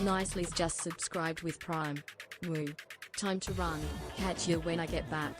Nicely's just subscribed with Prime. Woo. Time to run. Catch you when I get back.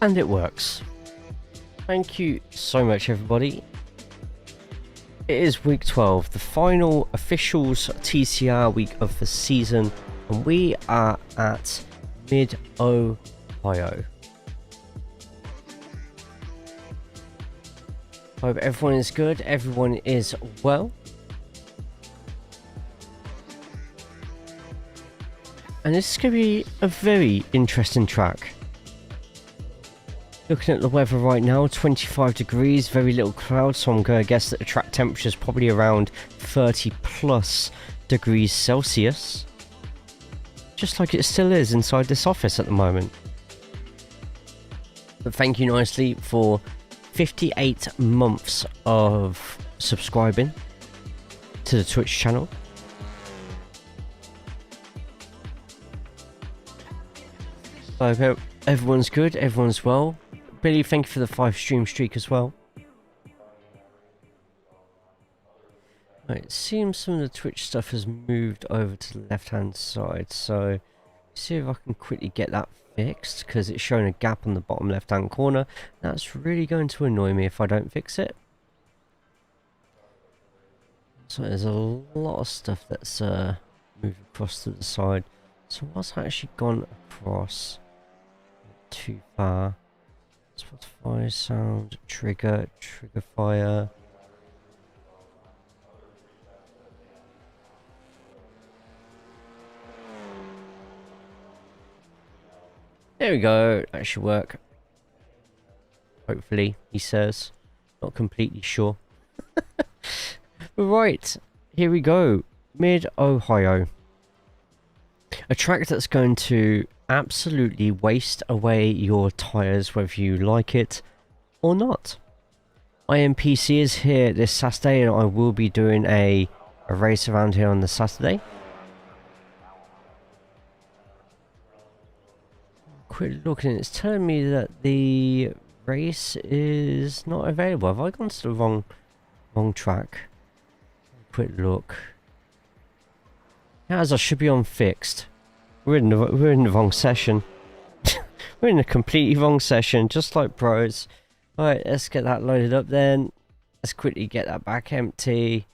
And it works. Thank you so much, everybody. It is week 12, the final officials TCR week of the season, and we are at Mid-Ohio. Hope everyone is good, everyone is well. And this is going to be a very interesting track. Looking at the weather right now, 25 degrees, very little cloud, so I'm going to guess that the track temperature is probably around 30 plus degrees Celsius. Just like it still is inside this office at the moment. But thank you nicely for 58 months of subscribing to the Twitch channel. I hope everyone's good, everyone's well. Billy, thank you for the 5 stream streak as well. Right, it seems some of the Twitch stuff has moved over to the left hand side, so see if I can quickly get that fixed, because it's showing a gap on the bottom left hand corner. That's really going to annoy me if I don't fix it. So there's a lot of stuff that's moved across to the side. So what's actually gone across? Not too far. Spotify sound, trigger fire. There we go, that should work. Hopefully, he says. Not completely sure. Right, here we go. Mid-Ohio. A track that's going to absolutely waste away your tyres whether you like it or not. IMPC is here this Saturday and I will be doing a race around here on the Saturday. Quick looking, it's telling me that the race is not available. Have I gone to the wrong track? Quick look. As I should be on fixed. We're in the wrong session. We're in the completely wrong session, just like pros. Alright, let's get that loaded up then. Let's quickly get that back empty.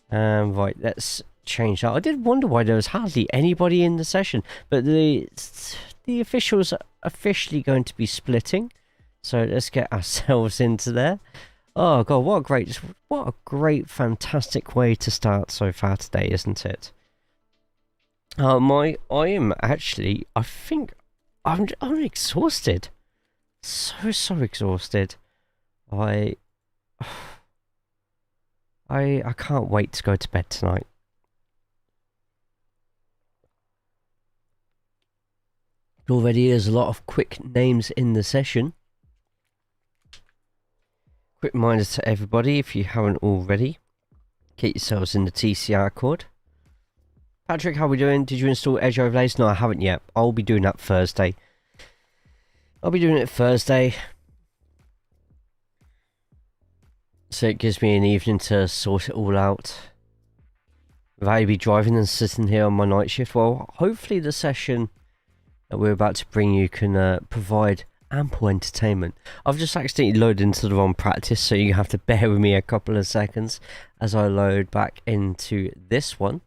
Right, let's change that. I did wonder why there was hardly anybody in the session, but the officials are officially going to be splitting. So let's get ourselves into there. Oh god, what a great, fantastic way to start so far today, isn't it? I am actually, I think, I'm exhausted. So exhausted. I can't wait to go to bed tonight. Already there's a lot of quick names in the session. Quick reminder to everybody, if you haven't already, get yourselves in the TCR code. Patrick, how are we doing? Did you install Edge overlays? No, I haven't yet. I'll be doing that Thursday. I'll be doing it Thursday. So it gives me an evening to sort it all out. Without you be driving and sitting here on my night shift. Well, hopefully the session that we're about to bring you can provide ample entertainment. I've just accidentally loaded into the wrong practice, so you have to bear with me a couple of seconds as I load back into this one.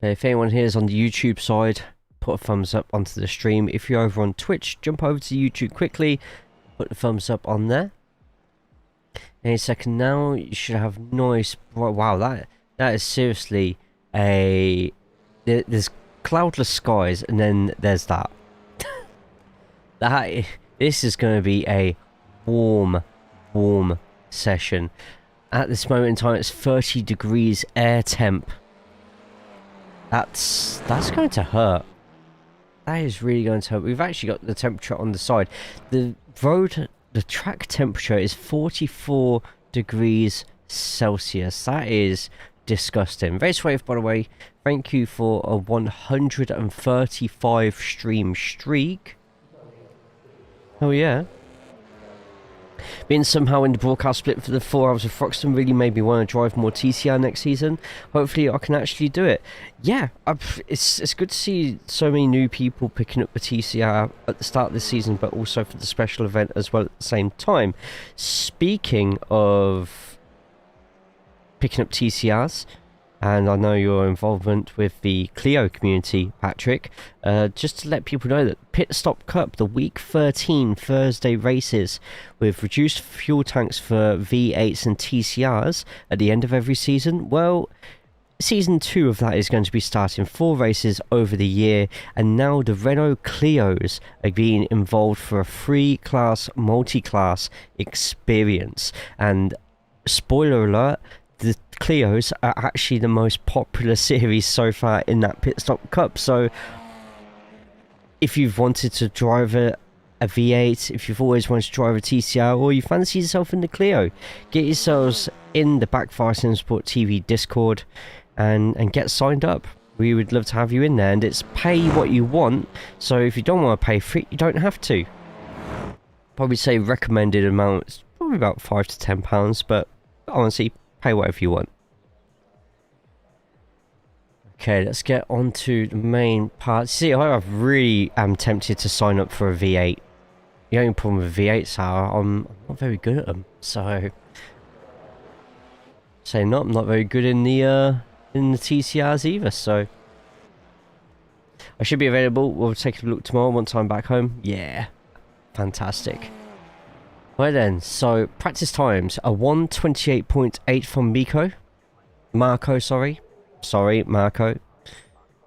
If anyone here is on the YouTube side, put a thumbs up onto the stream. If you're over on Twitch, jump over to YouTube quickly, put the thumbs up on there. Any second now, you should have nice. Wow, that is seriously a. There's cloudless skies, and then there's that. This is going to be a warm session. At this moment in time, it's 30 degrees air temp. That's going to hurt. That is really going to hurt. We've actually got the temperature on the side. The track temperature is 44 degrees Celsius. That is disgusting. Very swift, by the way. Thank you for a 135 stream streak. Oh yeah. Being somehow in the broadcast split for the 4 hours of Thruxton really made me want to drive more TCR next season. Hopefully I can actually do it. Yeah, it's good to see so many new people picking up the TCR at the start of this season, but also for the special event as well at the same time. Speaking of picking up TCRs, and I know your involvement with the Clio community, Patrick, just to let people know that Pit Stop Cup, the week 13 Thursday races with reduced fuel tanks for V8s and TCRs at the end of every season. Well, season 2 of that is going to be starting 4 races over the year, and now the Renault Clios are being involved for a 3-class multi-class experience. And spoiler alert, the Clios are actually the most popular series so far in that Pit Stop Cup. So if you've wanted to drive a V8, if you've always wanted to drive a TCR, or you fancy yourself in the Clio, get yourselves in the Backfire Simsport TV Discord and get signed up. We would love to have you in there, and it's pay what you want, so if you don't want to pay for it, you don't have to. Probably say recommended amount is probably about £5 to £10, but honestly, pay whatever you want. Okay, let's get on to the main part. See, I really am tempted to sign up for a V8. The only problem with V8s are I'm not very good at them. So, saying not, I'm not very good in the TCRs either. So, I should be available. We'll take a look tomorrow once I'm back home. Yeah, fantastic. Right then, so practice times are 1:28.8 from Marco, sorry, Marco.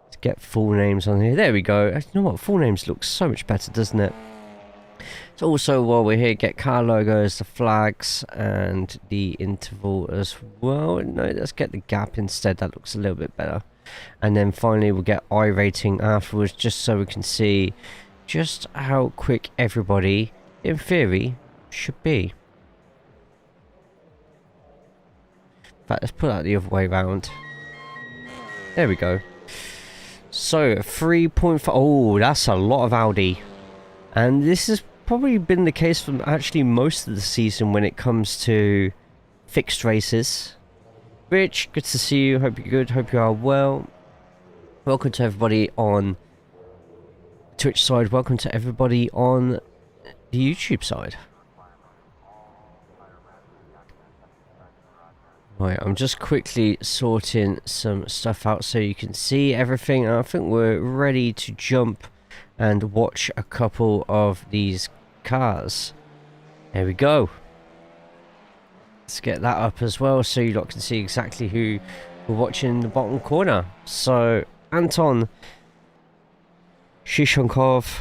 Let's get full names on here. There we go. You know what? Full names look so much better, doesn't it? So also, while we're here, get car logos, the flags, and the interval as well. No, let's get the gap instead. That looks a little bit better. And then finally, we'll get iRating afterwards, just so we can see just how quick everybody, in theory, should be. In fact, let's put that the other way around. There we go. So 3.5. Oh, that's a lot of Audi, and this has probably been the case for actually most of the season when it comes to fixed races. Rich, good to see you. Hope you're good. Hope you are well. Welcome to everybody on Twitch side. Welcome to everybody on the YouTube side. Right, I'm just quickly sorting some stuff out so you can see everything. I think we're ready to jump and watch a couple of these cars. There we go. Let's get that up as well so you lot can see exactly who we're watching in the bottom corner. So, Anton Shishonkov,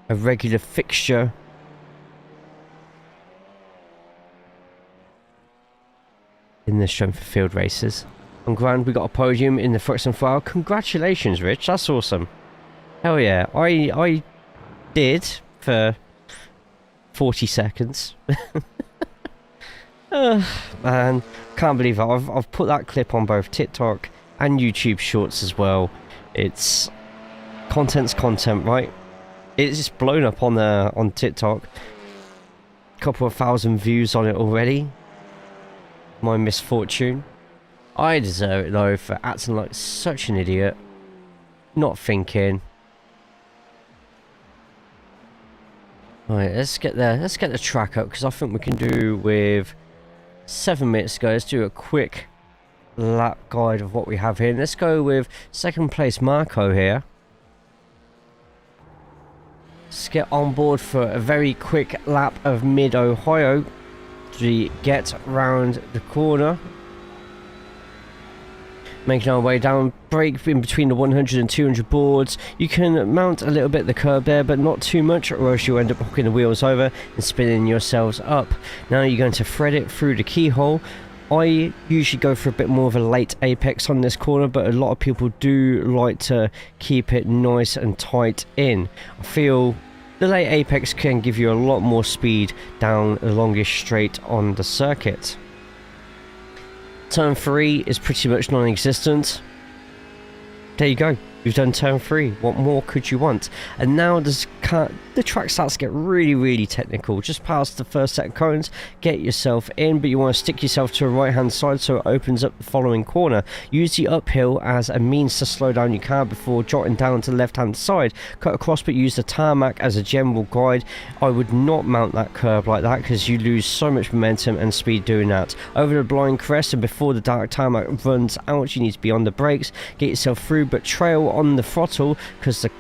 a regular fixture in the strength of field races. On grand, we got a podium in the Thruxton file. Congratulations, Rich. That's awesome. Hell yeah. I did for 40 seconds. Man, can't believe it. I've put that clip on both TikTok and YouTube Shorts as well. It's content's content, right? It's just blown up on TikTok. Couple of thousand views on it already. My misfortune. I deserve it though for acting like such an idiot. Not thinking. Right, let's get the track up because I think we can do with 7 minutes to go. Let's do a quick lap guide of what we have here. Let's go with second place Marco here. Let's get on board for a very quick lap of Mid-Ohio to get round the corner. Making our way down, brake in between the 100 and 200 boards. You can mount a little bit the curb there, but not too much, or else you'll end up hooking the wheels over and spinning yourselves up. Now you're going to thread it through the keyhole. I usually go for a bit more of a late apex on this corner, but a lot of people do like to keep it nice and tight in. I feel the late apex can give you a lot more speed down the longest straight on the circuit. Turn 3 is pretty much non-existent. There you go. We've done turn 3. What more could you want? And now the track starts to get really, really technical. Just past the first set of cones, get yourself in, but you want to stick yourself to the right hand side so it opens up the following corner. Use the uphill as a means to slow down your car before jotting down to the left hand side. Cut across, but use the tarmac as a general guide. I would not mount that curb like that because you lose so much momentum and speed doing that. Over the blind crest and before the dark tarmac runs out, you need to be on the brakes. Get yourself through, but trail on the throttle because the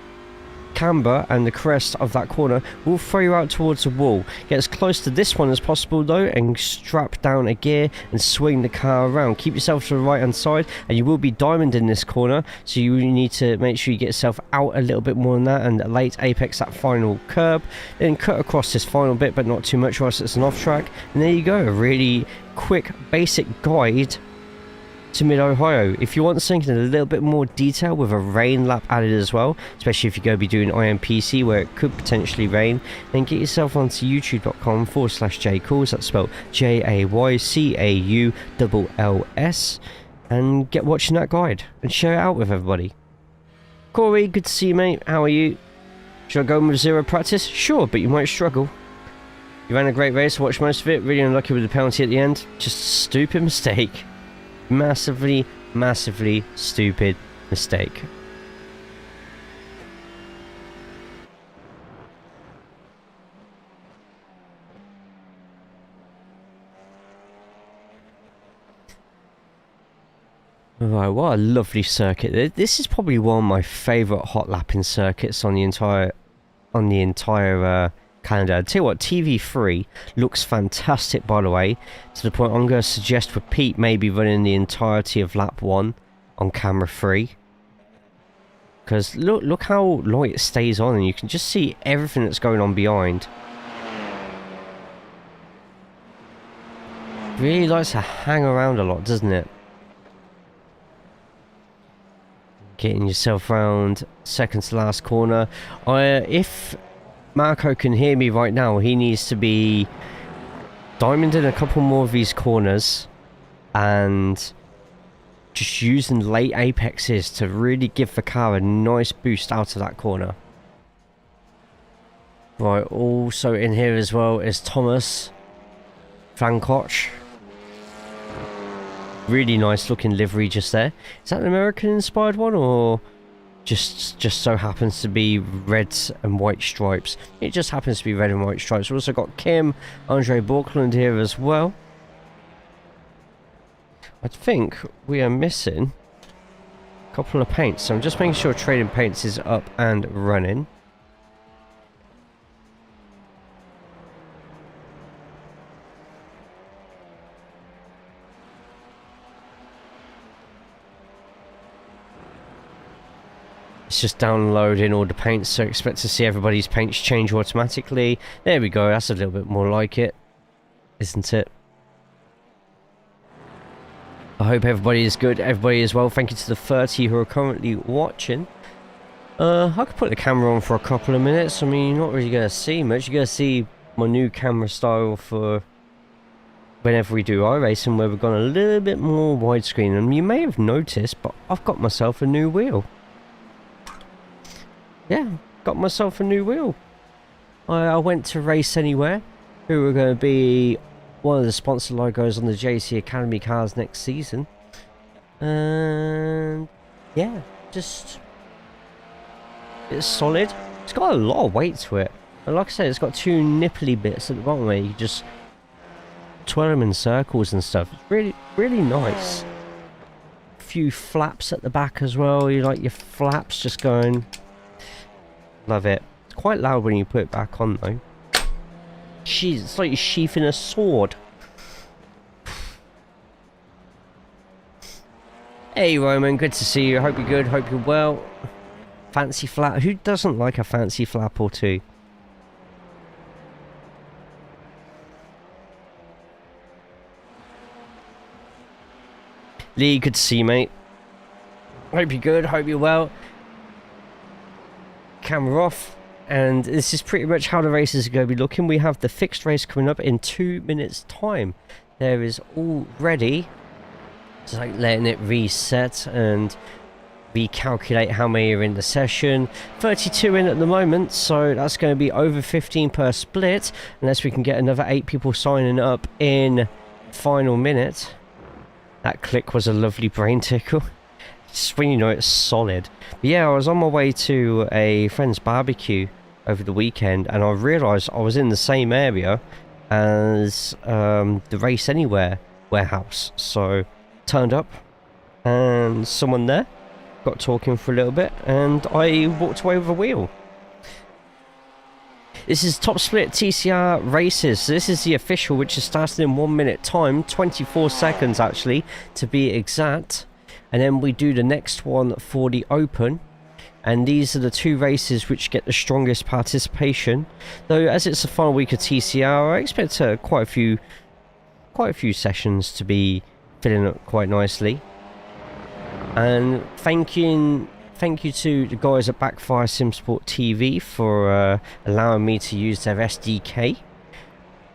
camber and the crest of that corner will throw you out towards the wall. Get as close to this one as possible though and strap down a gear and swing the car around. Keep yourself to the right hand side and you will be diamond in this corner, so you need to make sure you get yourself out a little bit more than that and late apex that final curb. Then cut across this final bit, but not too much or else it's an off track. And there you go, a really quick basic guide to mid-Ohio. If you want something in a little bit more detail with a rain lap added as well, especially if you're going to be doing IMPC where it could potentially rain, then get yourself onto youtube.com/JayCaulls, that's spelled JayCaulls, and get watching that guide and share it out with everybody. Corey, good to see you, mate. How are you? Should I go with zero practice? Sure, but you might struggle. You ran a great race, watched most of it, really unlucky with the penalty at the end. Just a stupid mistake. Massively stupid mistake. Right, what a lovely circuit. This is probably one of my favourite hot lapping circuits on the entire calendar. I'll tell you what, TV3 looks fantastic, by the way, to the point I'm going to suggest with Pete maybe running the entirety of lap 1 on camera 3, because look how light it stays on and you can just see everything that's going on behind. Really likes to hang around a lot, doesn't it? Getting yourself round second to last corner. If Marco can hear me right now, he needs to be diamonding a couple more of these corners and just using late apexes to really give the car a nice boost out of that corner. Right, also in here as well is Thomas Flankoch. Really nice looking livery just there. Is that an American inspired one or just so happens to be red and white stripes? It just happens to be red and white stripes. We've also got Kim Andre Borkland here as well. I think we are missing a couple of paints, so I'm just making sure trading paints is up and running. It's just downloading all the paints, so expect to see everybody's paints change automatically. There we go, that's a little bit more like it, isn't it? I hope everybody is good, everybody is well. Thank you to the 30 who are currently watching. I could put the camera on for a couple of minutes. I mean, you're not really going to see much. You're going to see my new camera style for whenever we do iRacing, where we've gone a little bit more widescreen. And you may have noticed, but I've got myself a new wheel. Yeah, got myself a new wheel. I went to Race Anywhere, who are going to be one of the sponsor logos on the JC Academy cars next season. And yeah, just it's solid. It's got a lot of weight to it. And like I said, it's got two nipply bits at the bottom where you just twirl them in circles and stuff. It's really nice. A few flaps at the back as well. You like your flaps just going. Love it. It's quite loud when you put it back on though. Jeez, it's like you're sheathing a sword. Hey Roman, good to see you. Hope you're good, hope you're well. Fancy flap. Who doesn't like a fancy flap or two? Lee, good to see you, mate. Hope you're good, hope you're well. Camera off, and this is pretty much how the races are going to be looking. We have the fixed race coming up in 2 minutes time. There is already just like letting it reset, and recalculate how many are in the session. 32 in at the moment, so that's going to be over 15 per split, unless we can get another 8 people signing up in final minute. That click was a lovely brain tickle. Just when you know it's solid. But yeah, I was on my way to a friend's barbecue over the weekend, and I realised I was in the same area as the Race Anywhere warehouse. So turned up, and someone there got talking for a little bit, and I walked away with a wheel. This is Top Split TCR races. So this is the official, which is starting in 1 minute time, 24 seconds actually to be exact. And then we do the next one for the Open. And these are the 2 races which get the strongest participation. Though as it's the final week of TCR, I expect quite a few sessions to be filling up quite nicely. And thank you to the guys at Backfire Simsport TV for allowing me to use their SDK.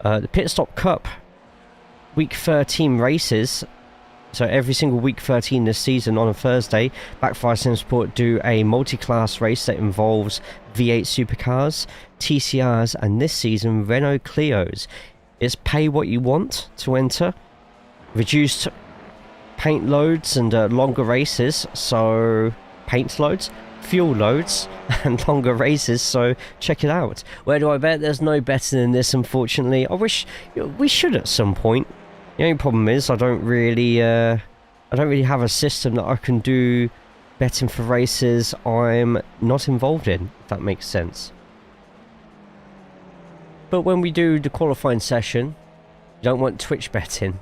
The Pit Stop Cup week 13 races. So every single week 13 this season on a Thursday, Backfire Simsport do a multi-class race that involves V8 supercars, TCRs, and this season Renault Clios. It's pay what you want to enter. Reduced paint loads and longer races, so paint loads, fuel loads, and longer races, so check it out. Where do I bet? There's no better than this, unfortunately. I wish we should at some point. The only problem is I don't really have a system that I can do betting for races I'm not involved in, if that makes sense. But when we do the qualifying session, you don't want Twitch betting.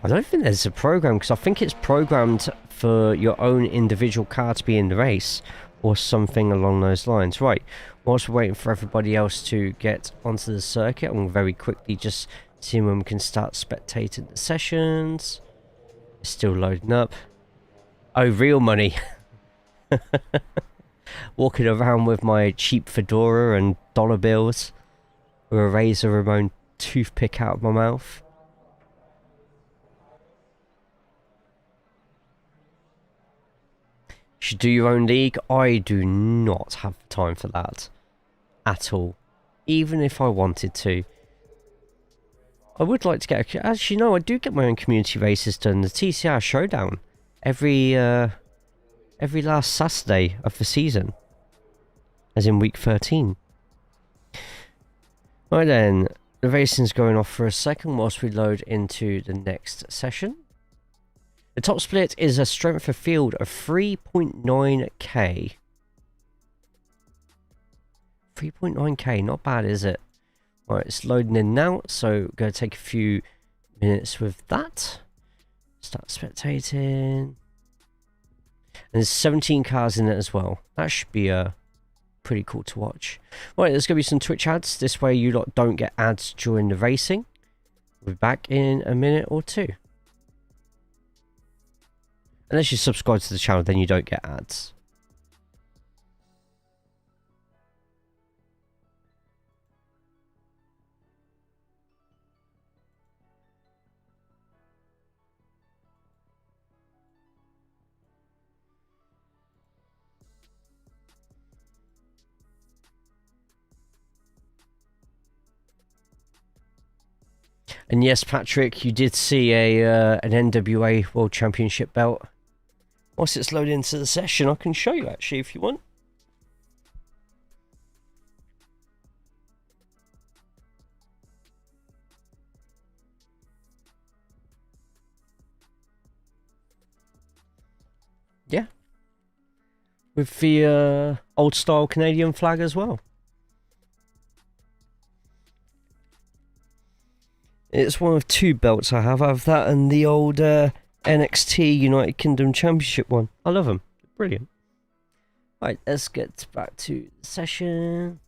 I don't think there's a program, because I think it's programmed for your own individual car to be in the race or something along those lines. Right, whilst we're waiting for everybody else to get onto the circuit, I'm very quickly just seeing when we can start spectating the sessions. It's still loading up. Oh, real money. Walking around with my cheap fedora and dollar bills with a Razor Ramon toothpick out of my mouth. Should do your own league. I do not have time for that at all, even if I wanted to. I would like to get actually no, I do get my own community races done. The TCR Showdown every last Saturday of the season, as in week 13. Right then, the racing's going off for a second whilst we load into the next session. The top split is a strength of field of 3.9k. 3.9k, not bad, is it? Right, it's loading in now, so going to take a few minutes with that. Start spectating. And there's 17 cars in it as well. That should be pretty cool to watch. Right, there's going to be some Twitch ads. This way you lot don't get ads during the racing. We'll be back in a minute or two. Unless you subscribe to the channel, then you don't get ads. And yes, Patrick, you did see an NWA World Championship belt. Whilst it's loading into the session, I can show you actually if you want. Yeah. With the old style Canadian flag as well. It's one of 2 belts I have. I have that and the old NXT United Kingdom Championship one. I love them. Brilliant. Right, let's get back to the session.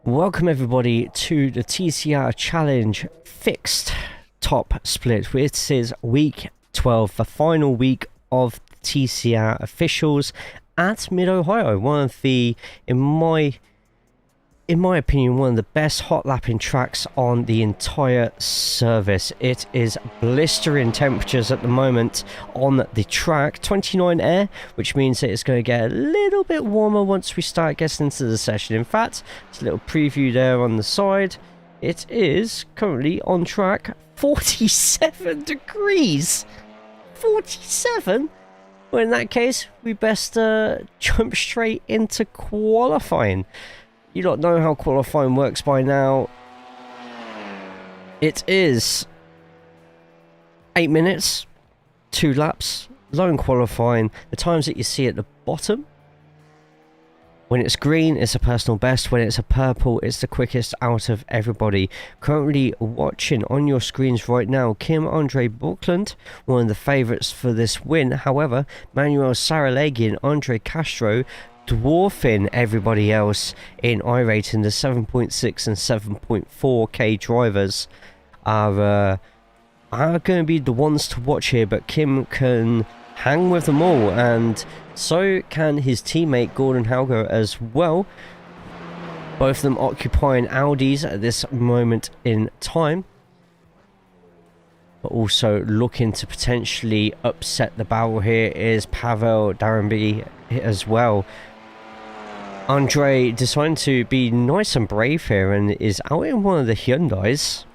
Welcome everybody to the TCR Challenge Fixed Top Split. This is week 12, the final week of the TCR officials at Mid-Ohio. One of the, in my opinion, one of the best hot lapping tracks on the entire service. It is blistering temperatures at the moment on the track, 29 air, which means that it's going to get a little bit warmer once we start getting into the session. In fact, it's a little preview there on the side. It is currently on track 47 degrees. 47? Well, in that case, we best jump straight into qualifying. You don't know how qualifying works by now. It is 8 minutes, 2 laps, lone qualifying. The times that you see at the bottom, when it's green, it's a personal best. When it's a purple, it's the quickest out of everybody. Currently watching on your screens right now, Kim Andre Buckland, one of the favourites for this win. However, Manuel Saralegui and Andre Castro dwarfing everybody else in iRacing. The 7.6 and 7.4k drivers are going to be the ones to watch here, but Kim can hang with them all, and so can his teammate Gordon Hauger as well. Both of them occupying Audis at this moment in time, but also looking to potentially upset the barrel here is Pavel Darrenby as well. Andre deciding to be nice and brave here and is out in one of the Hyundais.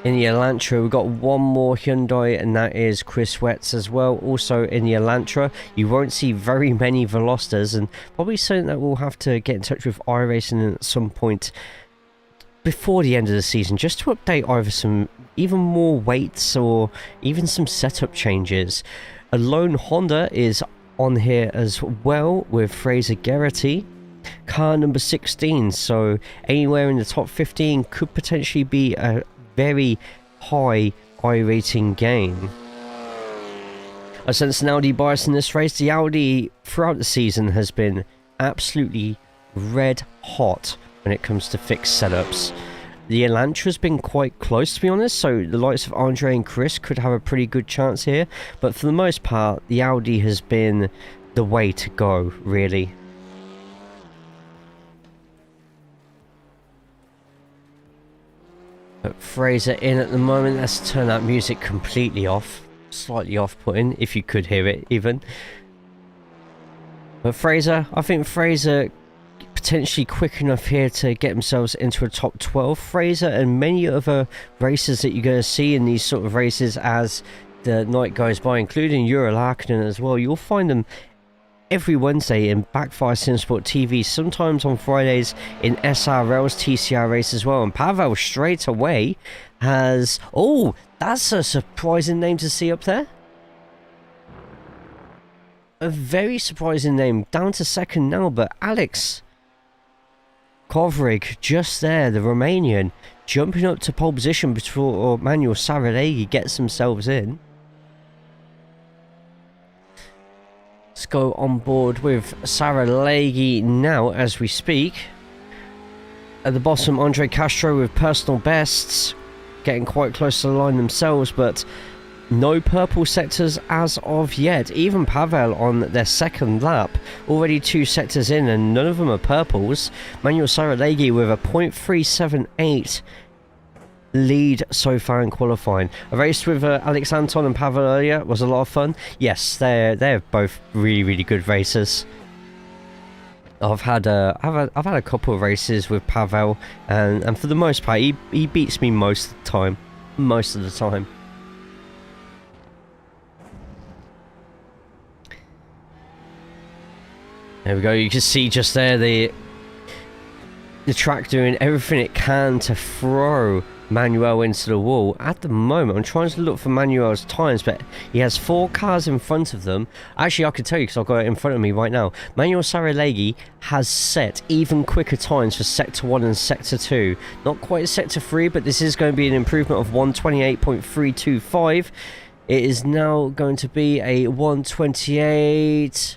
In the Elantra, we've got one more Hyundai, and that is Chris Wetz as well. Also in the Elantra, you won't see very many Velosters, and probably something that we'll have to get in touch with iRacing at some point before the end of the season, just to update either some even more weights or even some setup changes. A lone Honda is on here as well with Fraser Geraghty, car number 16, so anywhere in the top 15 could potentially be a very high iRating game. I sense an Audi bias in this race. The Audi throughout the season has been absolutely red hot when it comes to fixed setups. The Elantra's been quite close, to be honest, so the likes of Andre and Chris could have a pretty good chance here, but for the most part, the Audi has been the way to go, really. But Fraser in at the moment. Let's turn that music completely off. Slightly off-putting, if you could hear it, even. But Fraser, I think Fraser potentially quick enough here to get themselves into a top 12. Fraser and many other racers that you're going to see in these sort of races as the night goes by, including Uri Larkinen as well. You'll find them every Wednesday in Backfire Simsport TV, sometimes on Fridays in SRL's TCR race as well. And Pavel straight away has... Oh, that's a surprising name to see up there. A very surprising name. Down to second now, but Alex Kovrig just there, the Romanian, jumping up to pole position before Manuel Saralegui gets themselves in. Let's go on board with Saralegui now as we speak. At the bottom, Andre Castro with personal bests, getting quite close to the line themselves, but no purple sectors as of yet. Even Pavel on their second lap, already 2 sectors in, and none of them are purples. Manuel Saralegui with a .378 lead so far in qualifying. I raced with Alex Anton and Pavel earlier. It was a lot of fun. Yes, they're both really good racers. I've had a couple of races with Pavel, and for the most part, he beats me most of the time. There we go. You can see just there the track doing everything it can to throw Manuel into the wall. At the moment, I'm trying to look for Manuel's times, but he has 4 cars in front of them. Actually, I can tell you because I've got it in front of me right now. Manuel Saralegui has set even quicker times for Sector 1 and Sector 2. Not quite Sector 3, but this is going to be an improvement of 128.325. It is now going to be a 128...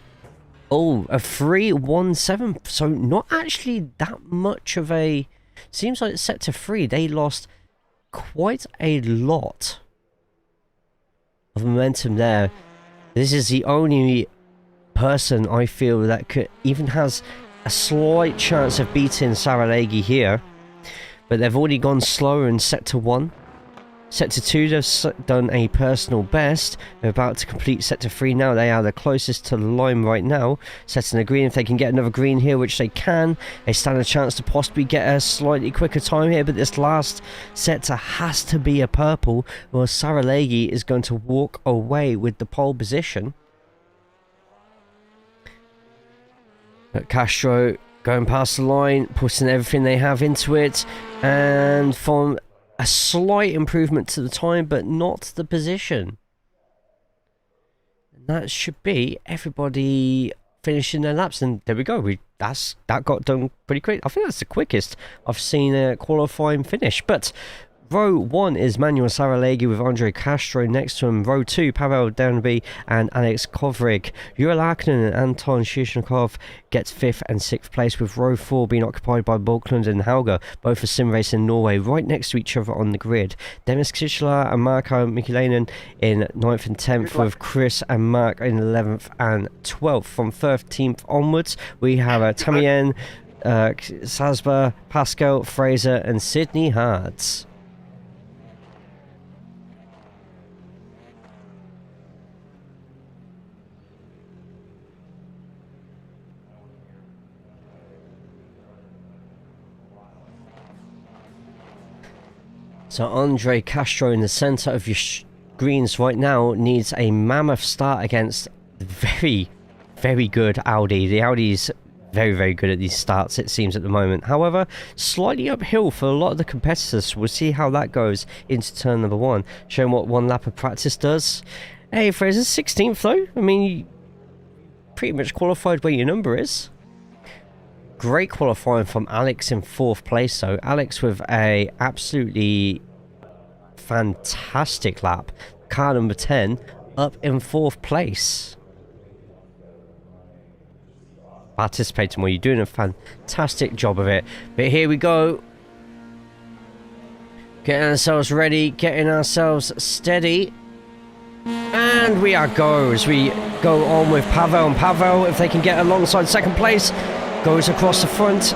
Oh, a 3-1-7. So not actually that much of a... Seems like it's set to 3. They lost quite a lot of momentum there. This is the only person I feel that could even has a slight chance of beating Saraleghi here. But they've already gone slower and set to 1. Set to 2, they've done a personal best. They're about to complete set to 3 now. They are the closest to the line right now. Setting a green. If they can get another green here, which they can, they stand a chance to possibly get a slightly quicker time here. But this last set has to be a purple, or Saraleghi is going to walk away with the pole position. But Castro going past the line, putting everything they have into it, and from a slight improvement to the time, but not the position. And that should be everybody finishing their laps, and there we go. That got done pretty quick. I think that's the quickest I've seen a qualifying finish. But row 1 is Manuel Saraleghi with Andre Castro next to him. Row 2, Pavel Danby and Alex Kovrig. Jura Laakkonen and Anton Shishnikov gets 5th and 6th place, with row 4 being occupied by Borklund and Hauger, both for Sim Racing Norway, right next to each other on the grid. Demis Kichler and Marko Mikkelainen in 9th and 10th, with Chris and Mark in 11th and 12th. From 13th onwards, we have Tamien, Sasba, Pascal, Fraser and Sydney Hards. So Andre Castro in the centre of your greens right now needs a mammoth start against the very, very good Audi. The Audi's very, very good at these starts, it seems, at the moment. However, slightly uphill for a lot of the competitors. We'll see how that goes into turn number 1. Showing what one lap of practice does. Hey, Fraser, 16th though. I mean, you pretty much qualified where your number is. Great qualifying from Alex in 4th place though. Alex with a absolutely fantastic lap. Car number 10 up in 4th place. Participating well, you're doing a fantastic job of it. But here we go. Getting ourselves ready, getting ourselves steady. And we are go as we go on with Pavel. And Pavel, if they can get alongside 2nd place, goes across the front.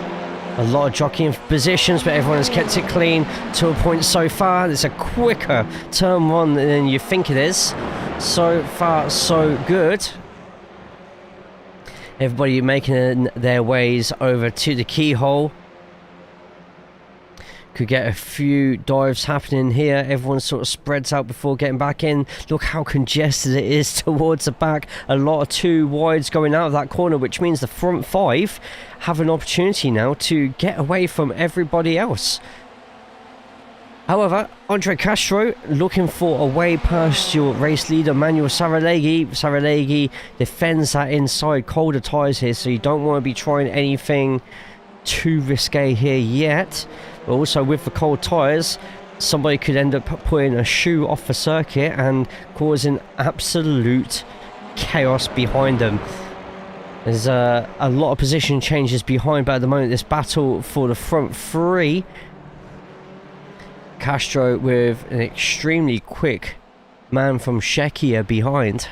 A lot of jockeying positions, but everyone has kept it clean to a point so far. It's a quicker turn 1 than you think it is. So far, so good. Everybody making their ways over to the keyhole. Could get a few dives happening here. Everyone sort of spreads out before getting back in. Look how congested it is towards the back. A lot of 2 wides going out of that corner, which means the front 5 have an opportunity now to get away from everybody else. However, Andre Castro looking for a way past your race leader, Manuel Saraleghi. Saraleghi defends that inside. Colder tyres here, so you don't want to be trying anything too risque here yet. But also with the cold tyres, somebody could end up putting a shoe off the circuit and causing absolute chaos behind them. There's a lot of position changes behind, but at the moment this battle for the front 3. Castro with an extremely quick man from Czechia behind.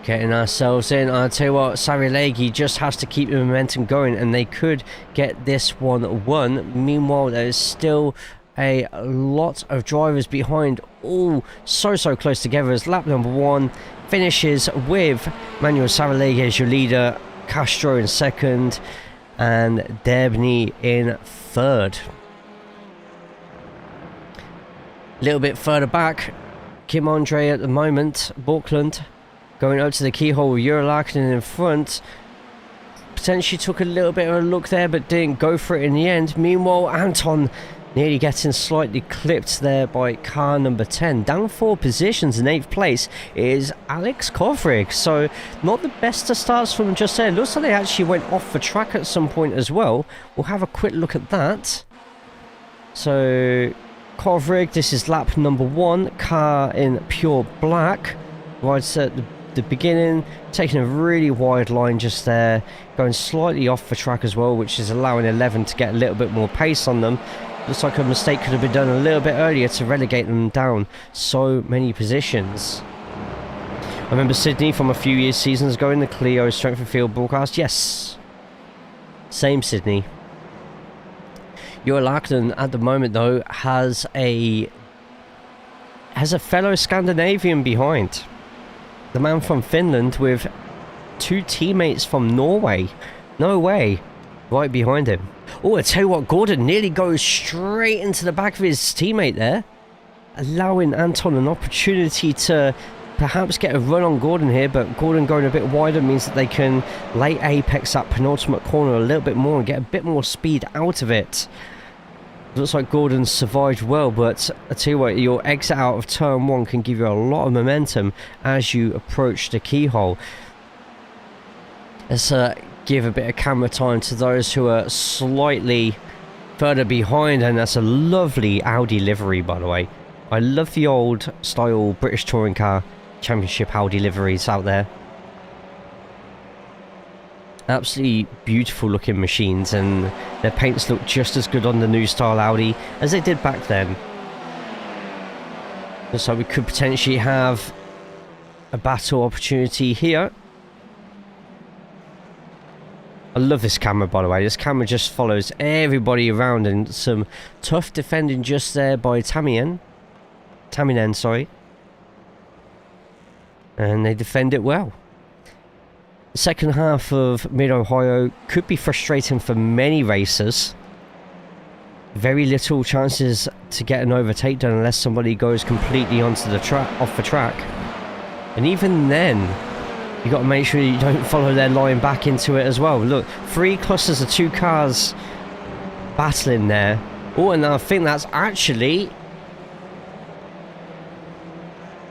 Getting ourselves in. I'll tell you what, Saraleghi just has to keep the momentum going and they could get this one won. Meanwhile, there's still a lot of drivers behind, all so close together, as lap number 1 finishes with Manuel Saraleghi as your leader, Castro in 2nd and Debney in 3rd. A little bit further back, Kim Andre at the moment, Borklund going up to the keyhole with Jura Laakkonen in front. Potentially took a little bit of a look there, but didn't go for it in the end. Meanwhile, Anton nearly getting slightly clipped there by car number 10. Down 4 positions in 8th place is Alex Kovrig. So not the best of starts from just there. Looks like they actually went off the track at some point as well. We'll have a quick look at that. So Kovrig, this is lap number 1. Car in pure black. right at the beginning, taking a really wide line just there, going slightly off the track as well, which is allowing 11 to get a little bit more pace on them. Looks like a mistake could have been done a little bit earlier to relegate them down so many positions. I remember Sydney from a few seasons ago in the Clio Strength of Field broadcast. Yes, same Sydney. Your Larkin at the moment though has a fellow Scandinavian behind. The man from Finland with 2 teammates from Norway. No way. Right behind him. Oh, I tell you what, Gordon nearly goes straight into the back of his teammate there, allowing Anton an opportunity to perhaps get a run on Gordon here, but Gordon going a bit wider means that they can late apex that penultimate corner a little bit more and get a bit more speed out of it. Looks like Gordon survived well, but I tell you what, your exit out of turn 1 can give you a lot of momentum as you approach the keyhole. Let's give a bit of camera time to those who are slightly further behind, and that's a lovely Audi livery, by the way. I love the old style British touring car championship Audi liveries out there. Absolutely beautiful looking machines, and their paints look just as good on the new style Audi as they did back then. Looks like we could potentially have a battle opportunity here. I love this camera, by the way. This camera just follows everybody around, and some tough defending just there by Taminen, sorry. And they defend it well. The second half of Mid-Ohio could be frustrating for many racers. Very little chances to get an overtake done unless somebody goes completely onto the track, off the track. And even then, you got to make sure you don't follow their line back into it as well. Look, 3 clusters of 2 cars battling there. Oh, and I think that's actually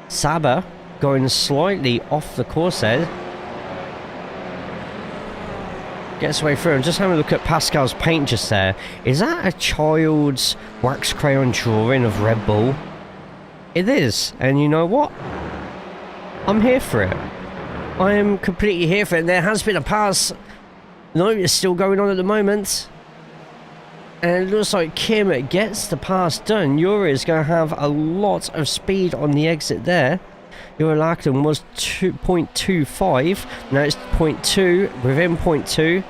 Saber going slightly off the course there. Gets away through, and just having a look at Pascal's paint just there. Is that a child's wax crayon drawing of Red Bull? It is, and you know what? I'm here for it. I am completely here for it. There has been a pass. No, it's still going on at the moment. And it looks like Kim gets the pass done. Yuri is going to have a lot of speed on the exit there. Yuri Larkin was 2.25. Now it's 0.2, within 0.2.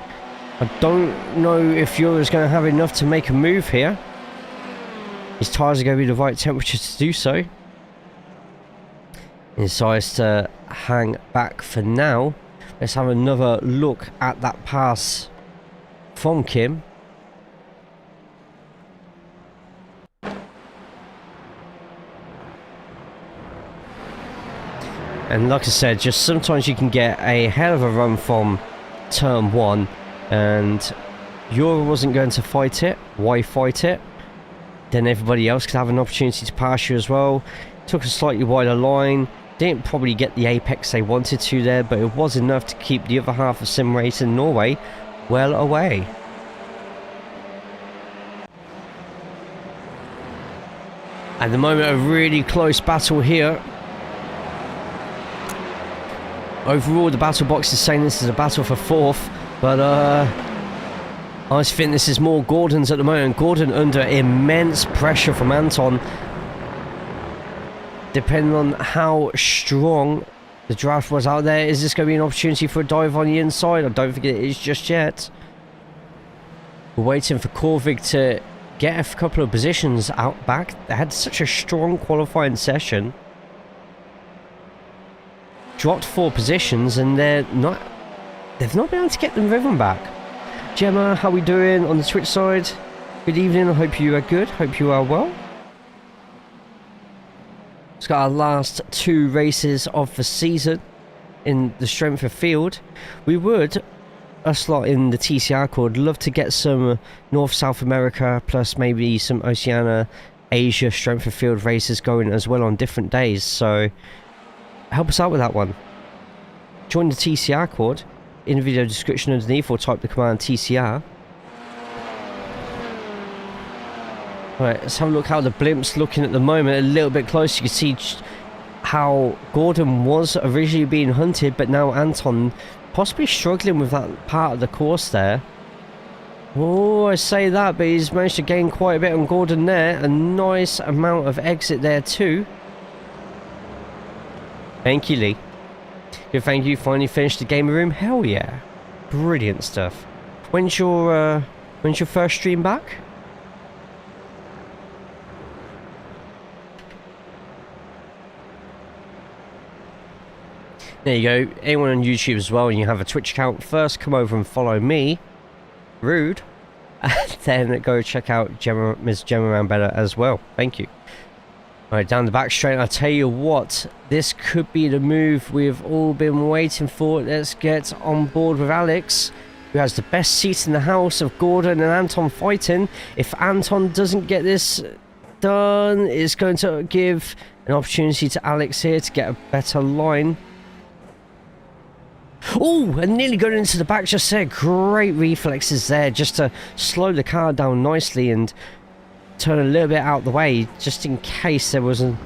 I don't know if Yuri's going to have enough to make a move here. His tyres are going to be the right temperature to do so. He decides to hang back for now. Let's have another look at that pass from Kim. And like I said, just sometimes you can get a hell of a run from turn 1, and Yura wasn't going to fight it. Why fight it? Then everybody else could have an opportunity to pass you as well. Took a slightly wider line. Didn't probably get the apex they wanted to there, but it was enough to keep the other half of Sim Racing Norway well away. At the moment, a really close battle here. Overall, the battle box is saying this is a battle for 4th, but I just think this is more Gordon's at the moment. Gordon under immense pressure from Anton. Depending on how strong the draft was out there, is this going to be an opportunity for a dive on the inside? I don't think it is just yet. We're waiting for Corvig to get a couple of positions out back. They had such a strong qualifying session. Dropped 4 positions, and they've not been able to get them rhythm back. Gemma, how we doing on the Twitch side? Good evening, I hope you are good, hope you are well. It's got our last 2 races of the season in the strength of field. We would, us lot in the TCR cord, love to get some North South America plus maybe some Oceania Asia strength of field races going as well on different days, so help us out with that one. Join the TCR cord in the video description underneath, or type the command TCR. Alright, let's have a look how the blimp's looking at the moment. A little bit close, you can see how Gordon was originally being hunted, but now Anton possibly struggling with that part of the course there. Oh, I say that, but he's managed to gain quite a bit on Gordon there. A nice amount of exit there too. Thank you, Lee. Good, thank you. Finally finished the gamer room. Hell yeah. Brilliant stuff. When's your first stream back? There you go. Anyone on YouTube as well, and you have a Twitch account, first come over and follow me. Rude. And then go check out Ms. Gemma Rambella as well. Thank you. Alright, down the back straight. I'll tell you what, this could be the move we've all been waiting for. Let's get on board with Alex, who has the best seat in the house of Gordon and Anton fighting. If Anton doesn't get this done, it's going to give an opportunity to Alex here to get a better line. Oh, and nearly going into the back just there. Great reflexes there just to slow the car down nicely and turn a little bit out the way just in case there was an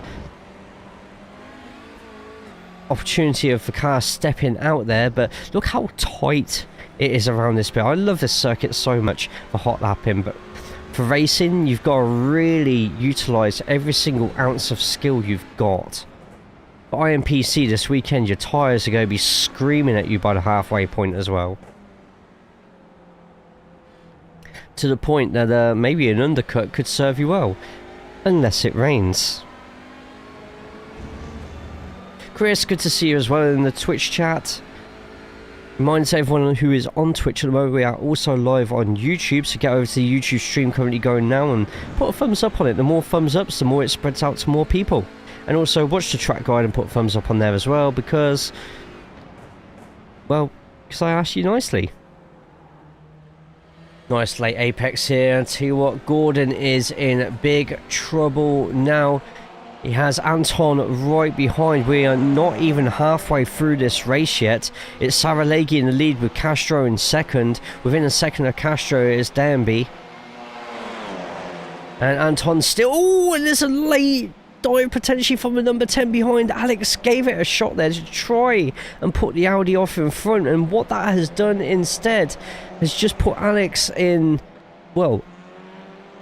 opportunity of the car stepping out there. But look how tight it is around this bit. I love this circuit so much for hot lapping, but for racing you've got to really utilize every single ounce of skill you've got. For IMPC this weekend, your tyres are going to be screaming at you by the halfway point as well. To the point that maybe an undercut could serve you well. Unless it rains. Chris, good to see you as well in the Twitch chat. Reminds everyone who is on Twitch at the moment, we are also live on YouTube, so get over to the YouTube stream currently going now and put a thumbs up on it. The more thumbs ups, the more it spreads out to more people. And also watch the track guide and put a thumbs up on there as well, because, well, because I asked you nicely. Nice late apex here. I tell you what, Gordon is in big trouble now. He has Anton right behind. We are not even halfway through this race yet. It's Saraleghi in the lead with Castro in second. Within a second of Castro is Danby. And Anton still... Oh, and there's a late dive potentially from the number 10 behind. Alex gave it a shot there to try and put the Audi off in front. And what that has done instead has just put Alex in, well,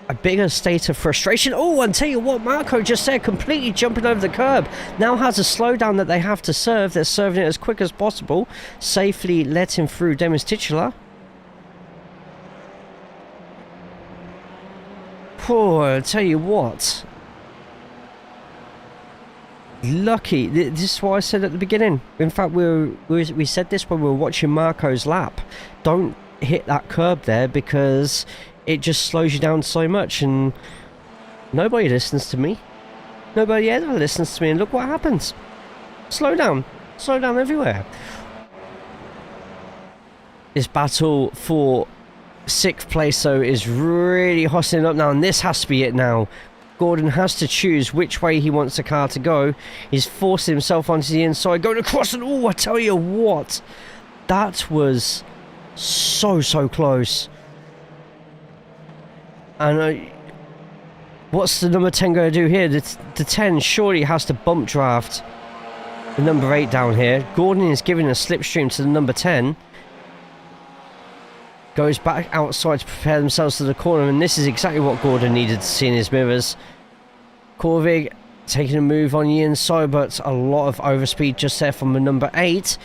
a bigger state of frustration. Oh, and tell you what, Marco just there completely jumping over the curb. Now has a slowdown that they have to serve. They're serving it as quick as possible. Safely let him through Demis Titular. Oh, I'll tell you what. Lucky. This is what I said at the beginning. In fact, we said this when we were watching Marco's lap. Don't hit that curb there because it just slows you down so much, and nobody listens to me. Nobody ever listens to me, and look what happens. Slow down everywhere. This battle for 6th place though is really hustling up now, and this has to be it now. Gordon has to choose which way he wants the car to go. He's forcing himself onto the inside, going across, and oh, I tell you what, that was so close. And what's the number 10 going to do here? The 10 surely has to bump draft the number 8 down here. Gordon is giving a slipstream to the number 10. Goes back outside to prepare themselves to the corner, and this is exactly what Gordon needed to see in his mirrors. Corvig taking a move on the inside, but a lot of overspeed just there from the number 8.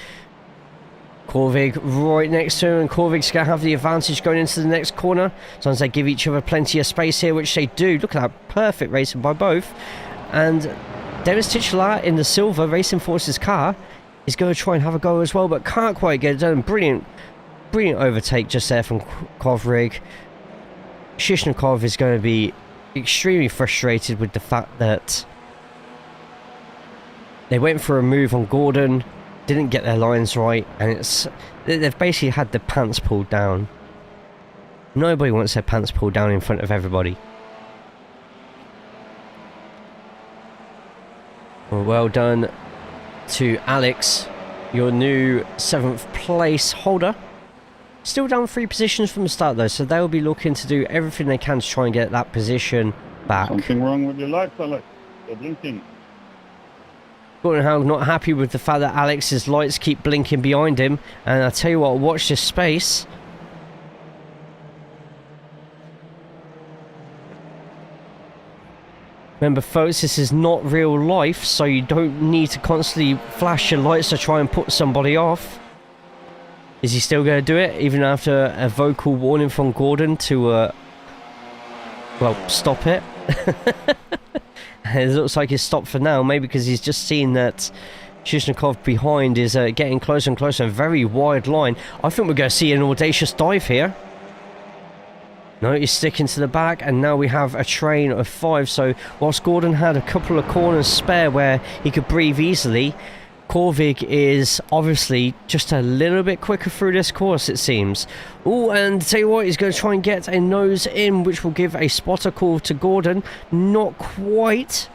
Corvig right next to him, and Corvig's going to have the advantage going into the next corner. As long as they give each other plenty of space here, which they do. Look at that perfect racing by both. And Demis Titular in the silver Racing Forces car is going to try and have a go as well, but can't quite get it done. Brilliant overtake just there from Kovrig. Shishnikov is going to be extremely frustrated with the fact that they went for a move on Gordon, didn't get their lines right, and they've basically had the pants pulled down. Nobody wants their pants pulled down in front of everybody. Well done to Alex, your new 7th place holder. Still down 3 positions from the start though, so they'll be looking to do everything they can to try and get that position back. Something wrong with your lights, Alex. They're blinking. Gordon Howe not happy with the fact that Alex's lights keep blinking behind him. And I tell you what, watch this space. Remember folks, this is not real life, so you don't need to constantly flash your lights to try and put somebody off. Is he still going to do it, even after a vocal warning from Gordon to, well, stop it? It looks like he's stopped for now, maybe because he's just seen that Shishnikov behind is getting closer and closer, a very wide line. I think we're going to see an audacious dive here. No, he's sticking to the back, and now we have a train of 5. So whilst Gordon had a couple of corners spare where he could breathe easily, Corvig is obviously just a little bit quicker through this course, it seems. Oh, and tell you what, he's going to try and get a nose in, which will give a spotter call to Gordon. Not quite.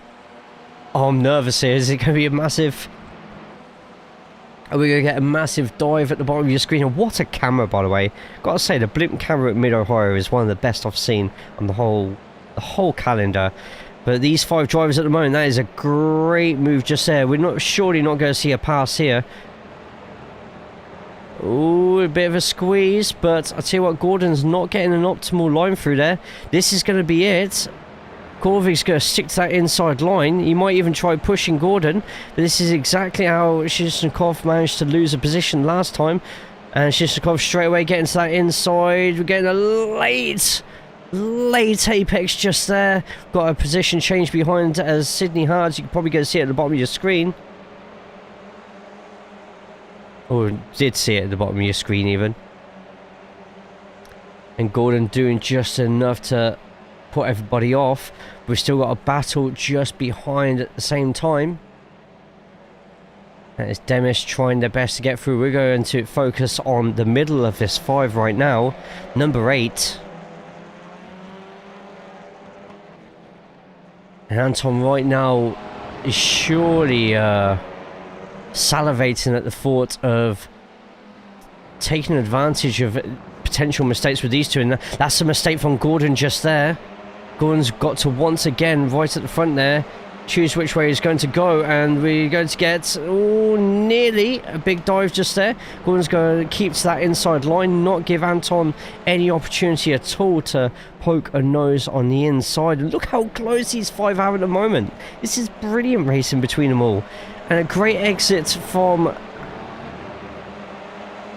Oh, I'm nervous here. Is it going to be a massive... Are we going to get a massive dive at the bottom of your screen? And what a camera, by the way. Gotta say, the blimp camera at Mid-Ohio is one of the best I've seen on the whole calendar. But these 5 drivers at the moment, that is a great move just there. We're surely not going to see a pass here. Ooh, a bit of a squeeze, but I tell you what, Gordon's not getting an optimal line through there. This is going to be it. Corvig's going to stick to that inside line. He might even try pushing Gordon, but this is exactly how Shishnikov managed to lose a position last time. And Shishnikov straight away getting to that inside. We're getting a late apex just there. Got a position change behind as Sidney Hards. You can probably go see it at the bottom of your screen. Or did see it at the bottom of your screen even. And Gordon doing just enough to put everybody off. We've still got a battle just behind at the same time. And it's Demis trying their best to get through. We're going to focus on the middle of this 5 right now. Number 8. And Anton right now is surely salivating at the thought of taking advantage of potential mistakes with these two. And that's a mistake from Gordon just there. Gordon's got to once again, right at the front there, choose which way he's going to go. And we're going to get, nearly a big dive just there. Gordon's going to keep to that inside line, not give Anton any opportunity at all to poke a nose on the inside. And look how close these 5 are at the moment. This is brilliant racing between them all. And a great exit from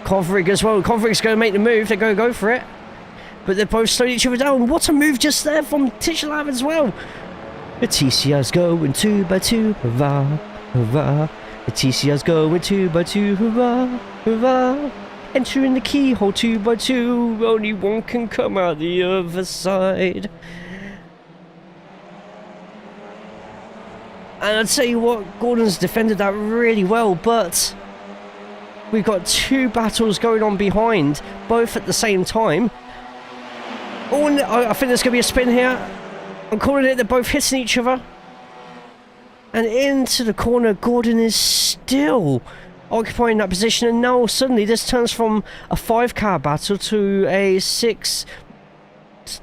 Kovrig as well. Kovrig's going to make the move. They're going to go for it. But they're both slowing each other down. What a move just there from Tichelav as well. The TCR's going 2 by 2, hurrah, hurrah. The TCR's going 2 by 2, hurrah, hurrah. Entering the keyhole 2 by 2, only one can come out the other side. And I'll tell you what, Gordon's defended that really well, but we've got 2 battles going on behind, both at the same time. Oh, I think there's going to be a spin here. I'm calling it, they're both hitting each other. And into the corner, Gordon is still occupying that position. And now suddenly this turns from a 5-car battle to a 6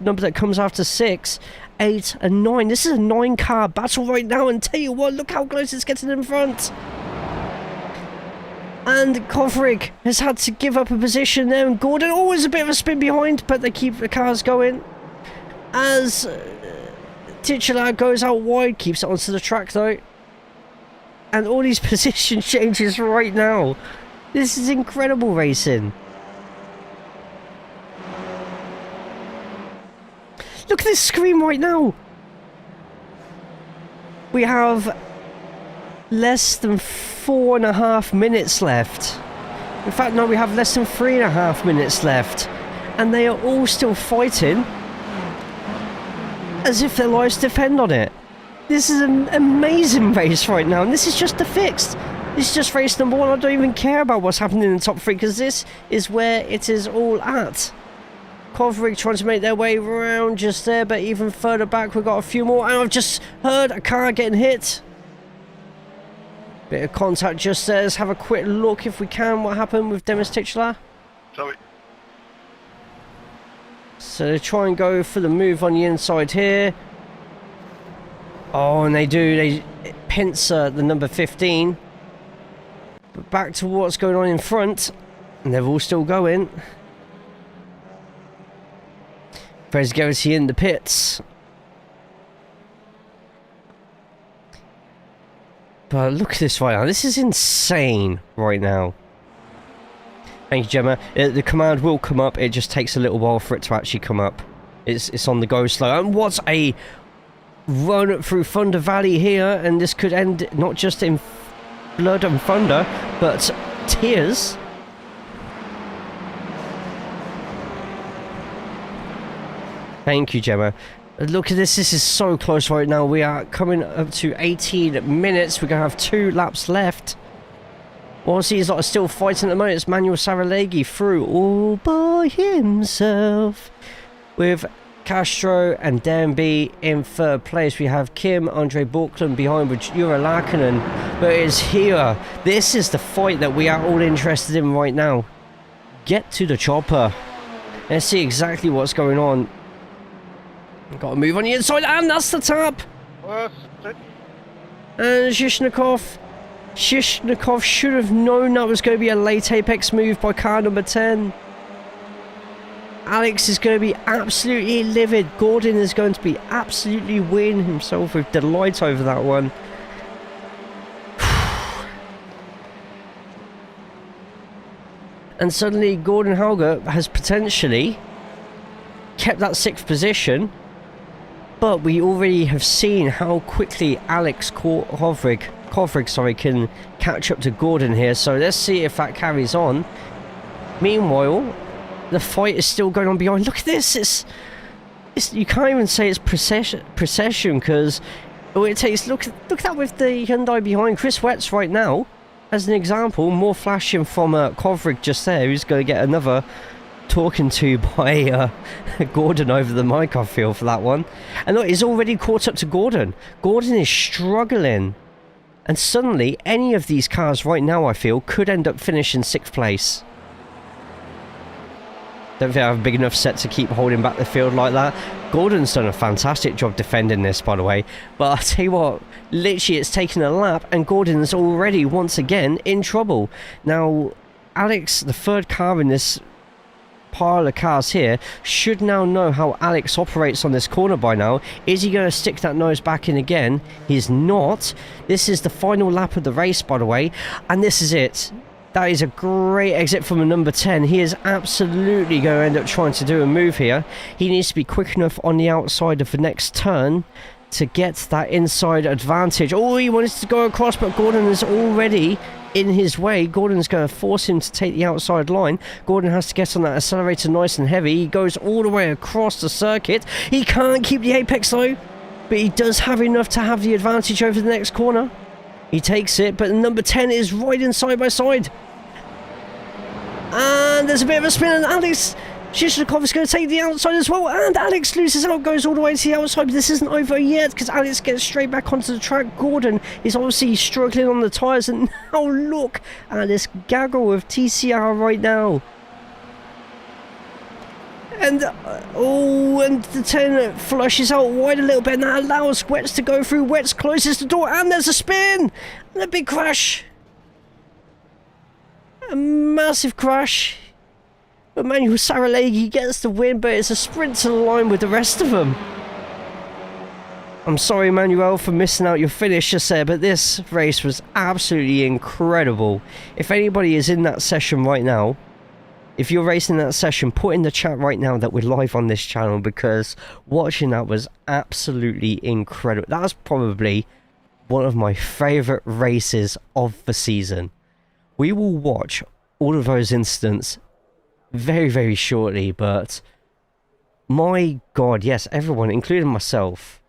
number that comes after 6, 8 and 9. This is a 9-car battle right now. And tell you what, look how close it's getting in front. And Kovrig has had to give up a position there. And Gordon, always a bit of a spin behind, but they keep the cars going. As Tichelaar goes out wide, keeps it onto the track though. And all these position changes right now. This is incredible racing. Look at this screen right now. We have less than 4.5 minutes left. In fact, no, we have less than 3.5 minutes left. And they are all still fighting as if their lives depend on it. This is an amazing race right now, and this is just the fixed. This is just race number 1. I don't even care about what's happening in the top 3, because this is where it is all at. Kovrig trying to make their way around just there, but even further back we've got a few more. And I've just heard a car getting hit. Bit of contact just there. Let's have a quick look if we can what happened with Demis Tichelaar. Sorry. So they try and go for the move on the inside here. Oh, and they do. They hence the number 15. But back to what's going on in front, and they're all still going. Fibreglass in the pits. But look at this right now. This is insane right now. Thank you, Gemma. The command will come up. It just takes a little while for it to actually come up. It's on the go slow. And what a run through Thunder Valley here. And this could end not just in blood and thunder, but tears. Thank you, Gemma. Look at this. This is so close right now. We are coming up to 18 minutes. We're going to have 2 laps left. Whilst these lot are still fighting at the moment, it's Manuel Saralegui through all by himself. With Castro and Danby in 3rd place. We have Kim, Andre Borkland behind with Jura Lakkonen. But it's here. This is the fight that we are all interested in right now. Get to the chopper. Let's see exactly what's going on. Got to move on the inside, and that's the tap. And Shishnikov should have known that was going to be a late apex move by car number 10. Alex is going to be absolutely livid. Gordon is going to be absolutely weighing himself with delight over that one. And suddenly Gordon Hauger has potentially kept that 6th position. But we already have seen how quickly Alex Kovrig can catch up to Gordon here. So let's see if that carries on. Meanwhile, the fight is still going on behind. Look at this. It's you can't even say it's procession because it takes. Look at that with the Hyundai behind. Chris Wetz right now, as an example, more flashing from Kovrig just there. Who's going to get another talking to by Gordon over the mic, I feel, for that one. And look, he's already caught up to Gordon. Gordon is struggling. And suddenly, any of these cars right now, I feel, could end up finishing 6th place. Don't think I have a big enough set to keep holding back the field like that. Gordon's done a fantastic job defending this, by the way. But I'll tell you what, literally it's taken a lap and Gordon is already, once again, in trouble. Now, Alex, the 3rd car in this pile of cars here, should now know how Alex operates on this corner by now. Is he going to stick that nose back in again? He's not. This is the final lap of the race, by the way, and this is it. That is a great exit from a number 10. He is absolutely going to end up trying to do a move here. He needs to be quick enough on the outside of the next turn to get that inside advantage. Oh, he wanted to go across, but Gordon is already in his way. Gordon's going to force him to take the outside line. Gordon has to get on that accelerator nice and heavy. He goes all the way across the circuit. He can't keep the apex though, but he does have enough to have the advantage over the next corner. He takes it, but number 10 is riding side by side. And there's a bit of a spin, and Alex Shishnikov is going to take the outside as well, and Alex loses out, goes all the way to the outside, but this isn't over yet because Alex gets straight back onto the track. Gordon is obviously struggling on the tyres, and now look at this gaggle of TCR right now. And and the 10 flushes out wide a little bit, and that allows Wetz to go through. Wetz closes the door, and there's a spin and a big crash. A massive crash. Emmanuel Saralegui gets the win, but it's a sprint to the line with the rest of them. I'm sorry, Emmanuel, for missing out your finish just there, but this race was absolutely incredible. If anybody is in that session right now, if you're racing that session, put in the chat right now that we're live on this channel, because watching that was absolutely incredible. That was probably one of my favourite races of the season. We will watch all of those incidents very, very shortly, but my God, yes, everyone, including myself,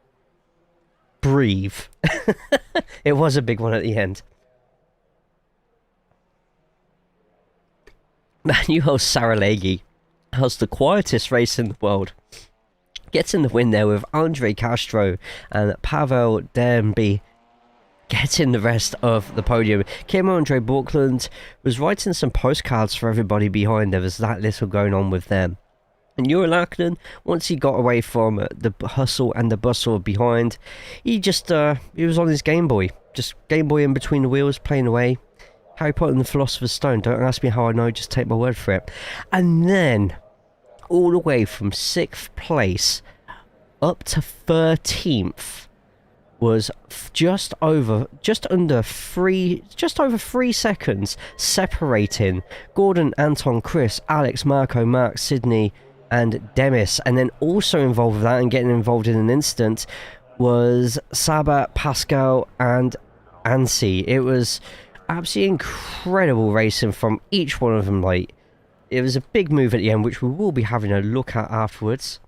breathe. It was a big one at the end. Manuel Saralegui has the quietest race in the world. Gets in the win there with Andre Castro and Pavel Demby getting the rest of the podium. Kim Andre Borkland was writing some postcards for everybody behind. There was that little going on with them. And Jura Lakkonen, once he got away from the hustle and the bustle behind, he just he was on his Game Boy, just Game Boy in between the wheels, playing away. Harry Potter and the Philosopher's Stone. Don't ask me how I know, just take my word for it. And then, all the way from 6th place up to 13th was just over 3 seconds separating Gordon, Anton, Chris, Alex, Marco, Mark, Sydney, and Demis. And then also involved with that and getting involved in an incident was Saba, Pascal, and Ansi. It was absolutely incredible racing from each one of them. Like, it was a big move at the end, which we will be having a look at afterwards.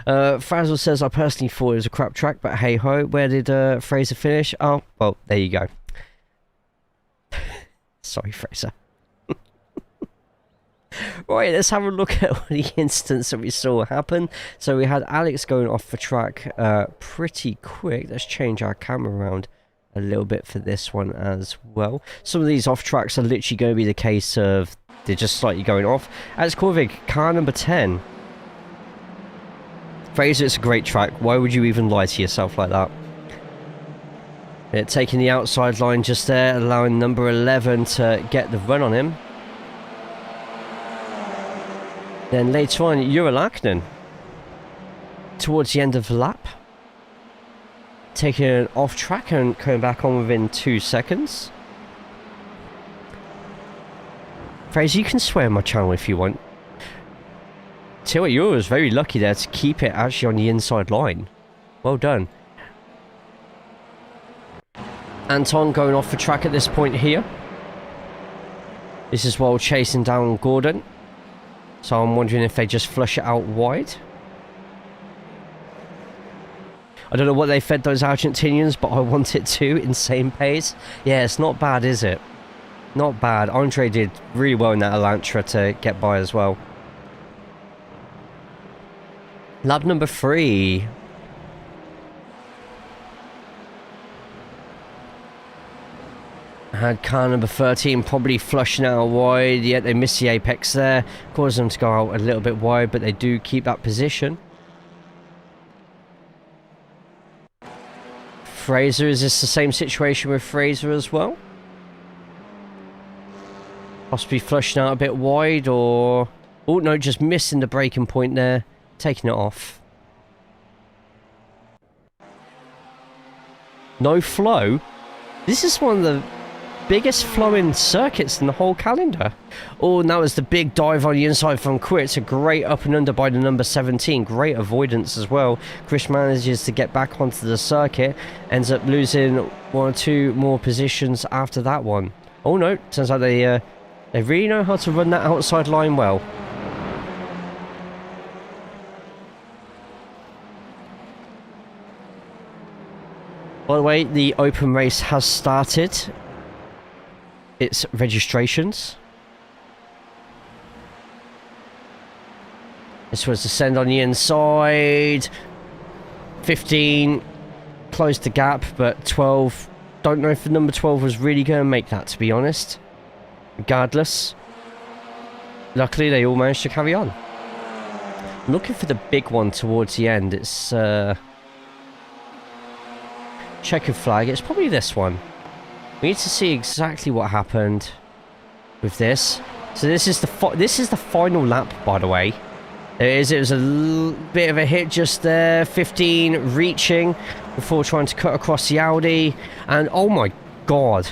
Frazzle says, I personally thought it was a crap track, but hey ho. Where did Fraser finish? Oh, well, there you go. Sorry, Fraser. Right, let's have a look at the instance that we saw happen. So we had Alex going off the track pretty quick. Let's change our camera around a little bit for this one as well. Some of these off tracks are literally going to be the case of they're just slightly going off. Alex Korvig, car number 10. Fraser, it's a great track. Why would you even lie to yourself like that? Taking the outside line just there, allowing number 11 to get the run on him. Then later on, Uralaknen towards the end of the lap, taking an off track and coming back on within 2 seconds. Fraser, you can swear on my channel if you want. Tell you what, you was very lucky there to keep it actually on the inside line. Well done. Anton going off the track at this point here. This is while chasing down Gordon. So I'm wondering if they just flush it out wide. I don't know what they fed those Argentinians, but I want it to. Insane pace. Yeah, it's not bad, is it? Not bad. Andre did really well in that Elantra to get by as well. Lap number 3. Had car number 13 probably flushing out wide, yet they missed the apex there. Caused them to go out a little bit wide, but they do keep that position. Fraser, is this the same situation with Fraser as well? Possibly flushing out a bit wide, or... Oh no, just missing the braking point there. Taking it off. No flow? This is one of the biggest flowing circuits in the whole calendar. Oh, and that was the big dive on the inside from Quits. A great up and under by the number 17. Great avoidance as well. Chris manages to get back onto the circuit. Ends up losing 1 or 2 more positions after that one. Oh no, turns out they really know how to run that outside line well. By the way, the open race has started its registrations. This was descend on the inside. 15 closed the gap, but 12, don't know if the number 12 was really going to make that, to be honest. Regardless, luckily they all managed to carry on. I'm looking for the big one towards the end. It's checkered flag. It's probably this one. We need to see exactly what happened with this. So this is the final lap, by the way. It was a bit of a hit just there. 15 reaching before trying to cut across the Audi, and oh my god.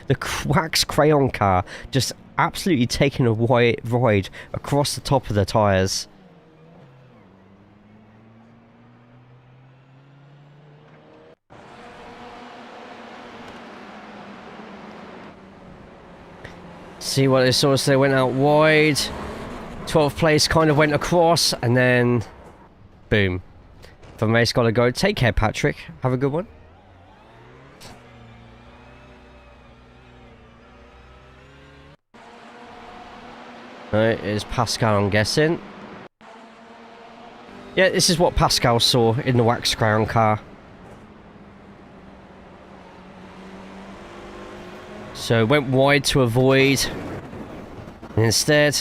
The Wax Crayon car just absolutely taking a wide ride across the top of the tyres. See what they saw, so they went out wide. 12th place kind of went across, and then boom. From race got to go. Take care, Patrick. Have a good one. Alright, it's Pascal, I'm guessing. Yeah, this is what Pascal saw in the Wax Crown car. So went wide to avoid. And instead,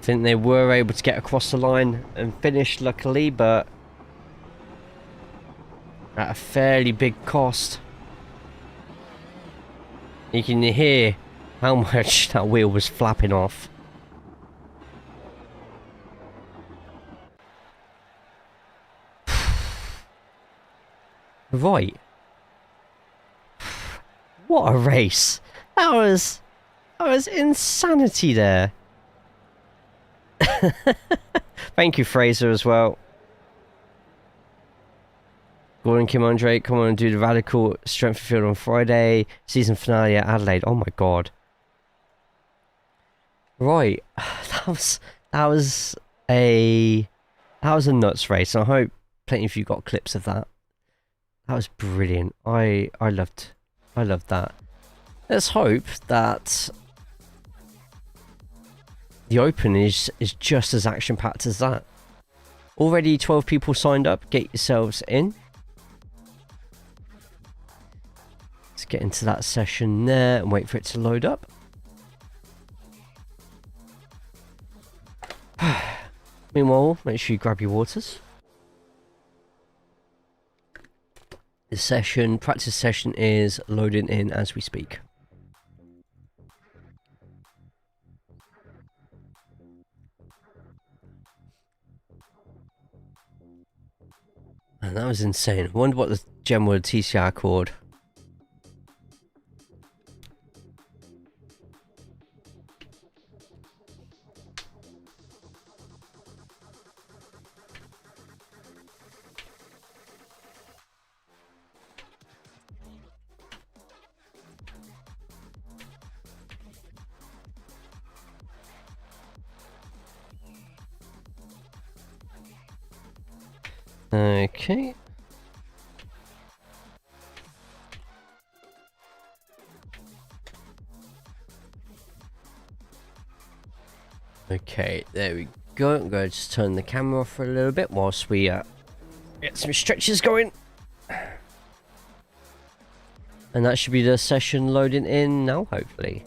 I think they were able to get across the line and finish luckily, but at a fairly big cost. You can hear how much that wheel was flapping off. Right. What a race. That was insanity there. Thank you, Fraser, as well. Gordon Kim Andre, come on and do the Radical Strength Field on Friday. Season finale at Adelaide. Oh my god. Right. That was a nuts race. And I hope plenty of you got clips of that. That was brilliant. I loved that. Let's hope that the Open is just as action-packed as that. Already 12 people signed up. Get yourselves in. Let's get into that session there and wait for it to load up. Meanwhile, make sure you grab your waters. The practice session is loading in as we speak. And that was insane. I wonder what the Gemwood TCR called. Okay. Okay, there we go. I'm going to just turn the camera off for a little bit whilst we get some stretches going. And that should be the session loading in now, hopefully.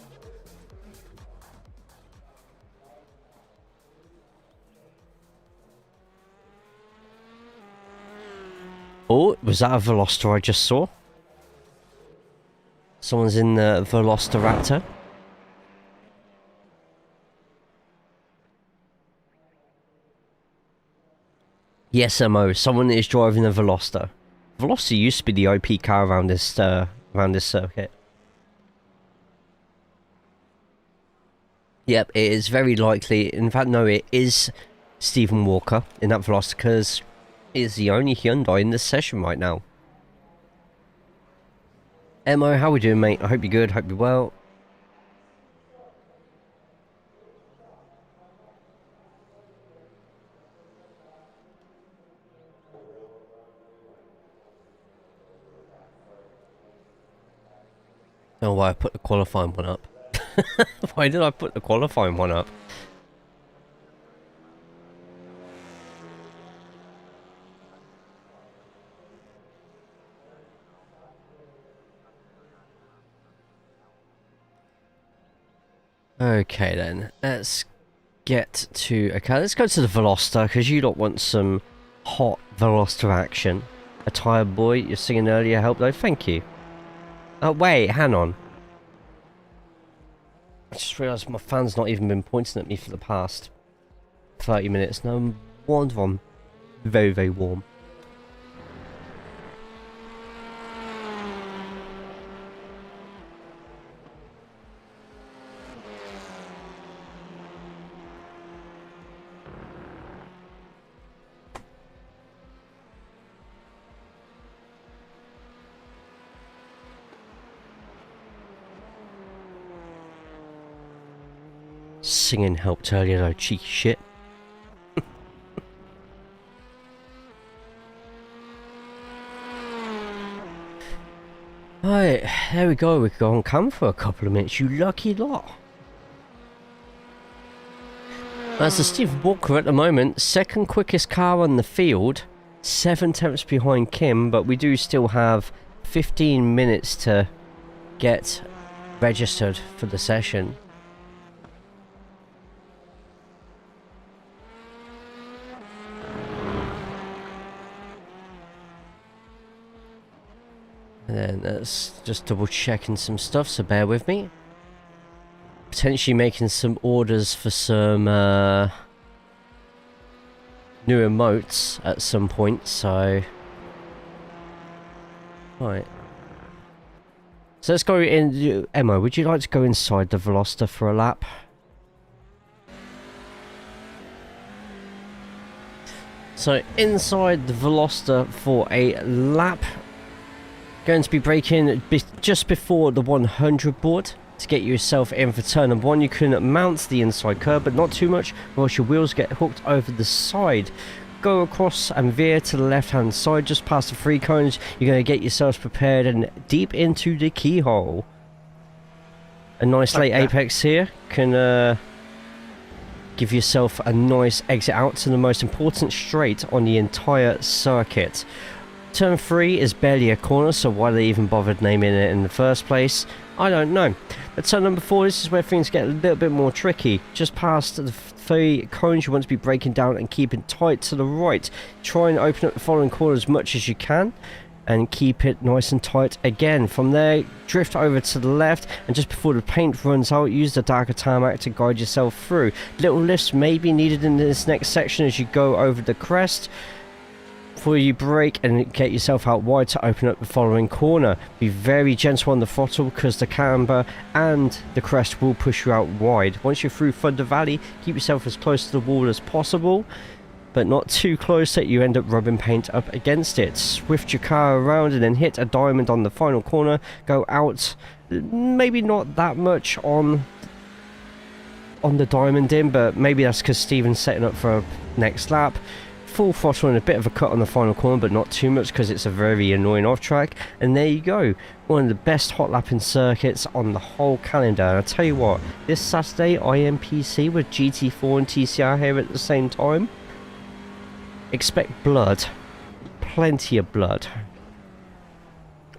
Oh, was that a Veloster I just saw? Someone's in the Velociraptor. Yes, MO. Someone is driving a Veloster. Veloster used to be the OP car around this circuit. Yep, it is very likely. In fact, no, it is Stephen Walker in that Veloster because it is the only Hyundai in this session right now. Mo, how we doing, mate? I hope you're good. Hope you're well. Oh, why I put the qualifying one up? Why did I put the qualifying one up? Okay then, let's get to... Okay, let's go to the Veloster, because you don't want some hot Veloster action. A tired boy, you're singing earlier, help though, thank you. Oh wait, hang on. I just realised my fan's not even been pointing at me for the past 30 minutes. No, I'm warned I'm very, very warm. Singing helped earlier though, cheeky shit. Right, there we go, we can go on cam for a couple of minutes, you lucky lot. That's the Steve Walker at the moment, second quickest car on the field, 7 tenths behind Kim, but we do still have 15 minutes to get registered for the session. And then that's just double checking some stuff, so bear with me. Potentially making some orders for some new emotes at some point, so... Right. So let's go in. Emma, would you like to go inside the Veloster for a lap? So inside the Veloster for a lap. Going to be braking just before the 100 board to get yourself in for turn number 1. You can mount the inside curb, but not too much, or else your wheels get hooked over the side. Go across and veer to the left hand side just past the 3 cones. You're going to get yourselves prepared and deep into the keyhole. A nice late apex here can give yourself a nice exit out to the most important straight on the entire circuit. Turn 3 is barely a corner, so why they even bothered naming it in the first place, I don't know. At turn number 4, this is where things get a little bit more tricky. Just past the 3 cones, you want to be braking down and keeping tight to the right. Try and open up the following corner as much as you can and keep it nice and tight again. From there, drift over to the left, and just before the paint runs out, use the darker tarmac to guide yourself through. Little lifts may be needed in this next section as you go over the crest. Before you brake and get yourself out wide to open up the following corner. Be very gentle on the throttle because the camber and the crest will push you out wide. Once you're through Thunder Valley, keep yourself as close to the wall as possible, but not too close that you end up rubbing paint up against it. Swift your car around and then hit a diamond on the final corner. Go out, maybe not that much on the diamond in, but maybe that's because Steven's setting up for a next lap. Full throttle and a bit of a cut on the final corner, but not too much because it's a very annoying off track. And there you go, one of the best hot lapping circuits on the whole calendar. And I'll tell you what, this Saturday I am PC with GT4 and TCR here at the same time. Expect blood, plenty of blood.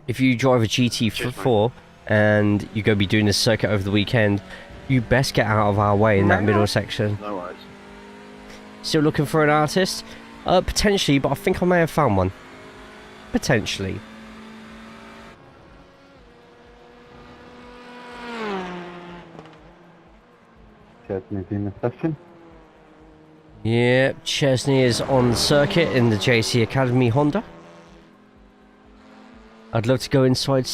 If you drive a GT4 and you're going to be doing this circuit over the weekend, you best get out of our way in that middle section. No worries. Still looking for an artist? Potentially, but I think I may have found one. Potentially. Chesney's in the session. Yep, Chesney is on the circuit in the JC Academy Honda. I'd love to go inside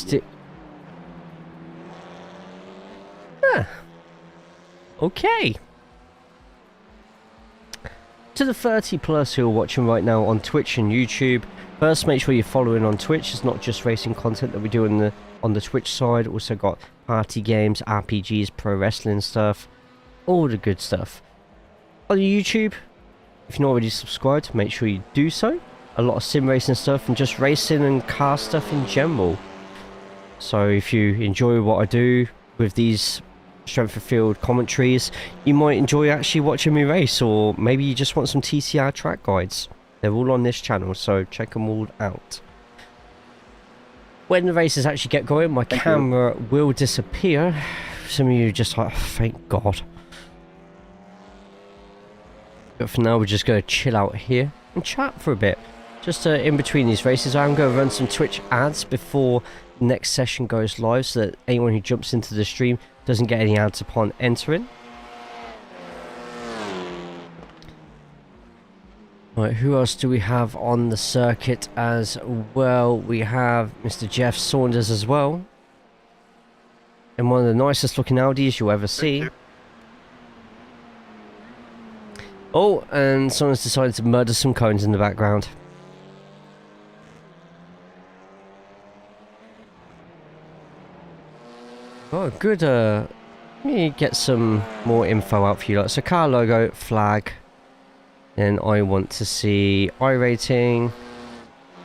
Okay. To the 30 plus who are watching right now on Twitch and YouTube, first make sure you're following on Twitch. It's not just racing content that we do on the Twitch side. Also got party games, RPGs, pro wrestling stuff, all the good stuff. On YouTube, if you're not already subscribed, make sure you do so. A lot of sim racing stuff and just racing and car stuff in general. So if you enjoy what I do with these strength of field commentaries, you might enjoy actually watching me race, or maybe you just want some TCR track guides. They're all on this channel, so check them all out. When the races actually get going, my camera will disappear. Some of you just like, thank God. But for now, we're just going to chill out here and chat for a bit. Just in between these races, I'm going to run some Twitch ads before the next session goes live, so that anyone who jumps into the stream doesn't get any ads upon entering. Right, who else do we have on the circuit as well? We have Mr. Jeff Saunders as well. And one of the nicest looking Audis you'll ever see. Oh, and someone's decided to murder some cones in the background. Oh, good. Let me get some more info out for you. So, car logo, flag. Then I want to see iRacing,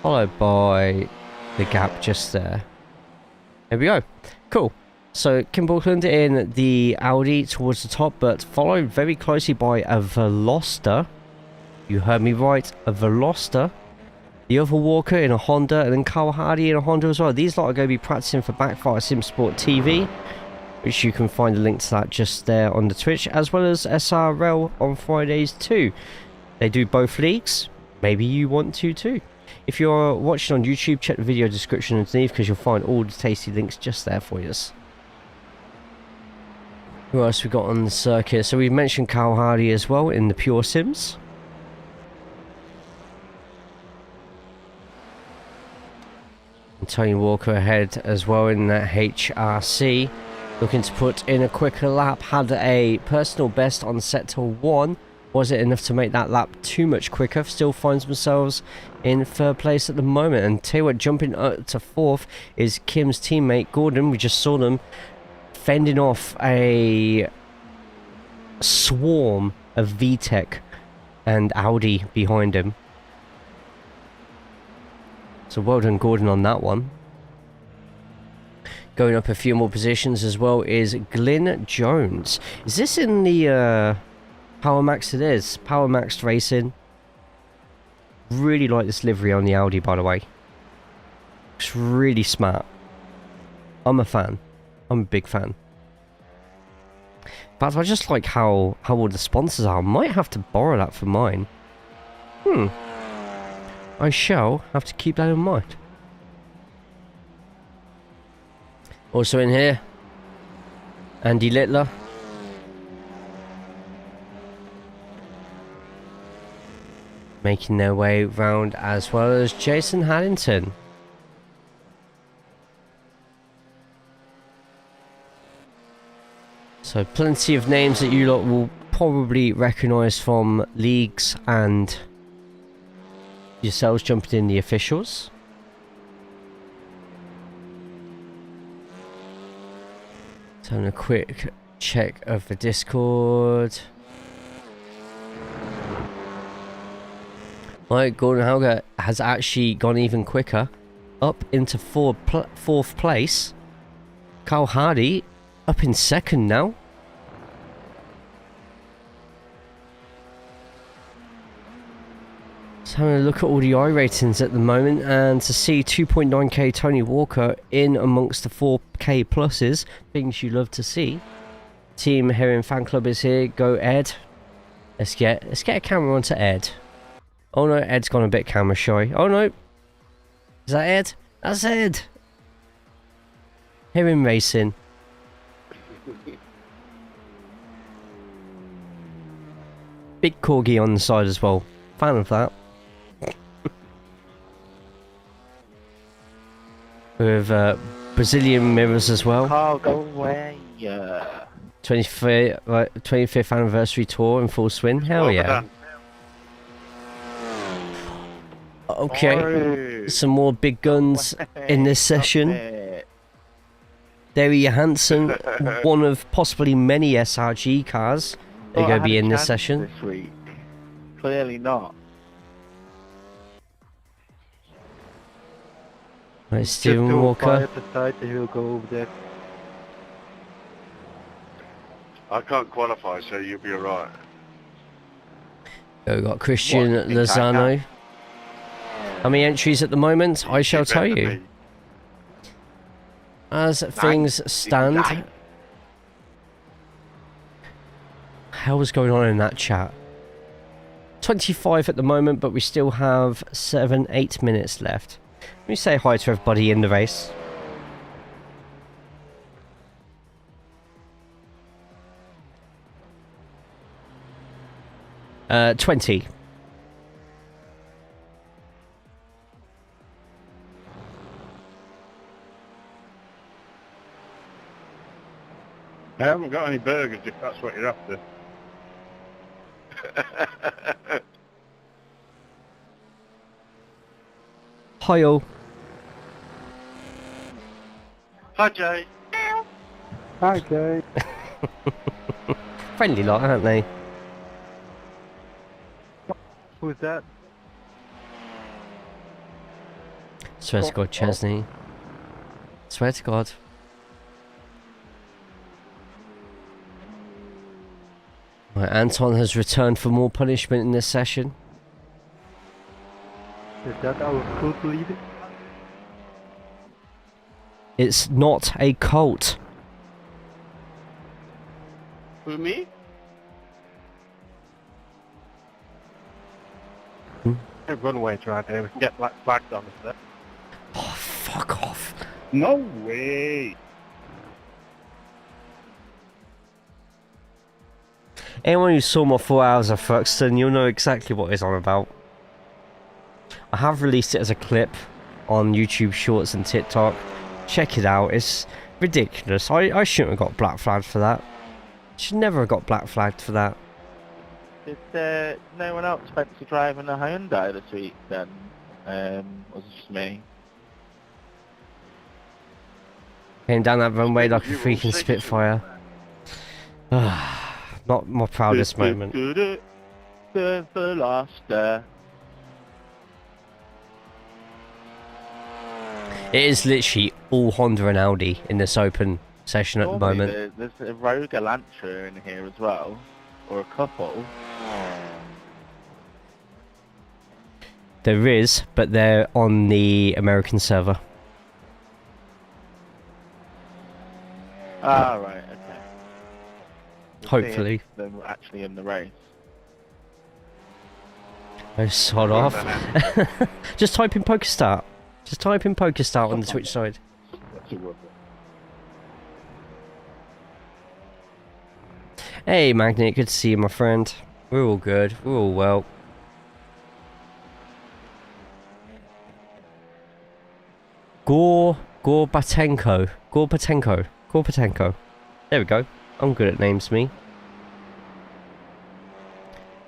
followed by the gap just there. There we go. Cool. So, Kim Buckland in the Audi towards the top, but followed very closely by a Veloster. You heard me right, a Veloster. The other Walker in a Honda, and then Carl Hardy in a Honda as well. These lot are going to be practicing for Backfire Simsport TV, which you can find a link to that just there on the Twitch, as well as SRL on Fridays too. They do both leagues. Maybe you want to too. If you're watching on YouTube, check the video description underneath because you'll find all the tasty links just there for you. Who else we got on the circuit? So we mentioned Kyle Hardy as well in the Pure Sims. And Tony Walker ahead as well in that HRC. Looking to put in a quicker lap. Had a personal best on sector 1. Was it enough to make that lap too much quicker? Still finds themselves in third place at the moment. And tell you what, jumping up to fourth is Kim's teammate Gordon. We just saw them fending off a swarm of VTEC and Audi behind him. So well done Gordon on that one. Going up a few more positions as well is Glyn Jones. Is this in the Power Max? It is. Power Max Racing. Really like this livery on the Audi, by the way. Looks really smart. I'm a fan. I'm a big fan. But I just like how all the sponsors are. I might have to borrow that for mine. I shall have to keep that in mind. Also in here, Andy Littler. Making their way round, as well as Jason Haddington. So plenty of names that you lot will probably recognise from leagues and yourselves jumping in the officials. So having a quick check of the Discord. Right, Gordon Hauger has actually gone even quicker, up into fourth place. Kyle Hardy up in second now. So having a look at all the iRatings at the moment, and to see 2.9k Tony Walker in amongst the 4k pluses, things you love to see. Team Heron Fan Club is here. Go Ed. Let's get a camera onto Ed. Oh no, Ed's gone a bit camera shy. Oh no. Is that Ed? That's Ed. Heron Racing. Big corgi on the side as well. Fan of that. With Brazilian mirrors as well. Oh, go away. 25th anniversary tour in full swing. Hell yeah. Okay, some more big guns in this session. Derry Johansson, one of possibly many SRG cars that are going to be in this session. This week. Clearly not. Right, Stephen Walker. He'll go over there. I can't qualify, so you'll be alright. We've got Christian Lozano. How many entries at the moment? I shall tell you. As things stand. Hell's going on in that chat? 25 at the moment, but we still have 7-8 minutes left. Let me say hi to everybody in the race. Uh, 20. I haven't got any burgers if that's what you're after. Hi all. Hi Jay. Hi, Jay. Friendly lot, aren't they? Who's that? Swear to God, Chesney. Swear to God. Right, Anton has returned for more punishment in this session. Is that our cult leader? It's not a cult. Who, me? runway around here. We can get black flagged on us there. Oh, fuck off. No way! Anyone who saw my 4 hours of Thruxton, you'll know exactly what it's on about. I have released it as a clip on YouTube Shorts and TikTok. Check it out, it's ridiculous. I shouldn't have got black flagged for that. Should never have got black flagged for that. Did no one else fancy driving a Hyundai this week then? Was it just me? Came down that runway like a freaking Spitfire. Not my proudest moment. The last It is literally all Honda and Audi in this open session at the moment. There's a Rogue Elantra in here as well, or a couple. There is, but they're on the American server. Ah, right, okay. Hopefully. Them actually in the race. Oh, sod off. Just type in PokerStart. Just type in PokerStart on the Twitch side. That's a good one. Hey, Magnet, good to see you, my friend. We're all good. We're all well. Gorbatenko. There we go. I'm good at names, me.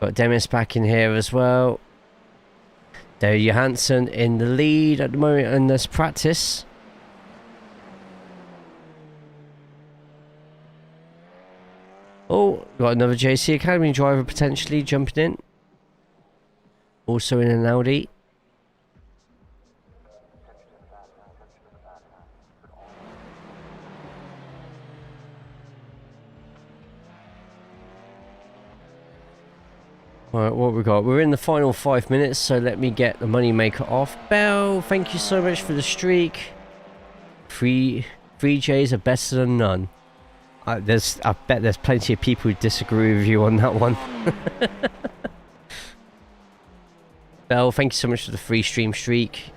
Got Demis back in here as well. There, Johansson in the lead at the moment in this practice. Oh, got another JC Academy driver potentially jumping in. Also in an Audi. Alright, what we got? We're in the final 5 minutes, so let me get the money maker off. Bell, thank you so much for the streak. Three J's are better than none. I bet there's plenty of people who disagree with you on that one. Bell, thank you so much for the free stream streak.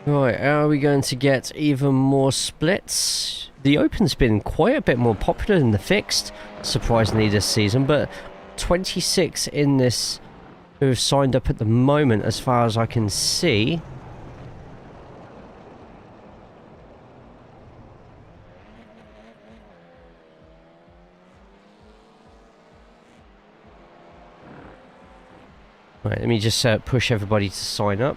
Right, are we going to get even more splits? The Open's been quite a bit more popular than the fixed, surprisingly, this season, but 26 in this who have signed up at the moment, as far as I can see. Right, let me just push everybody to sign up.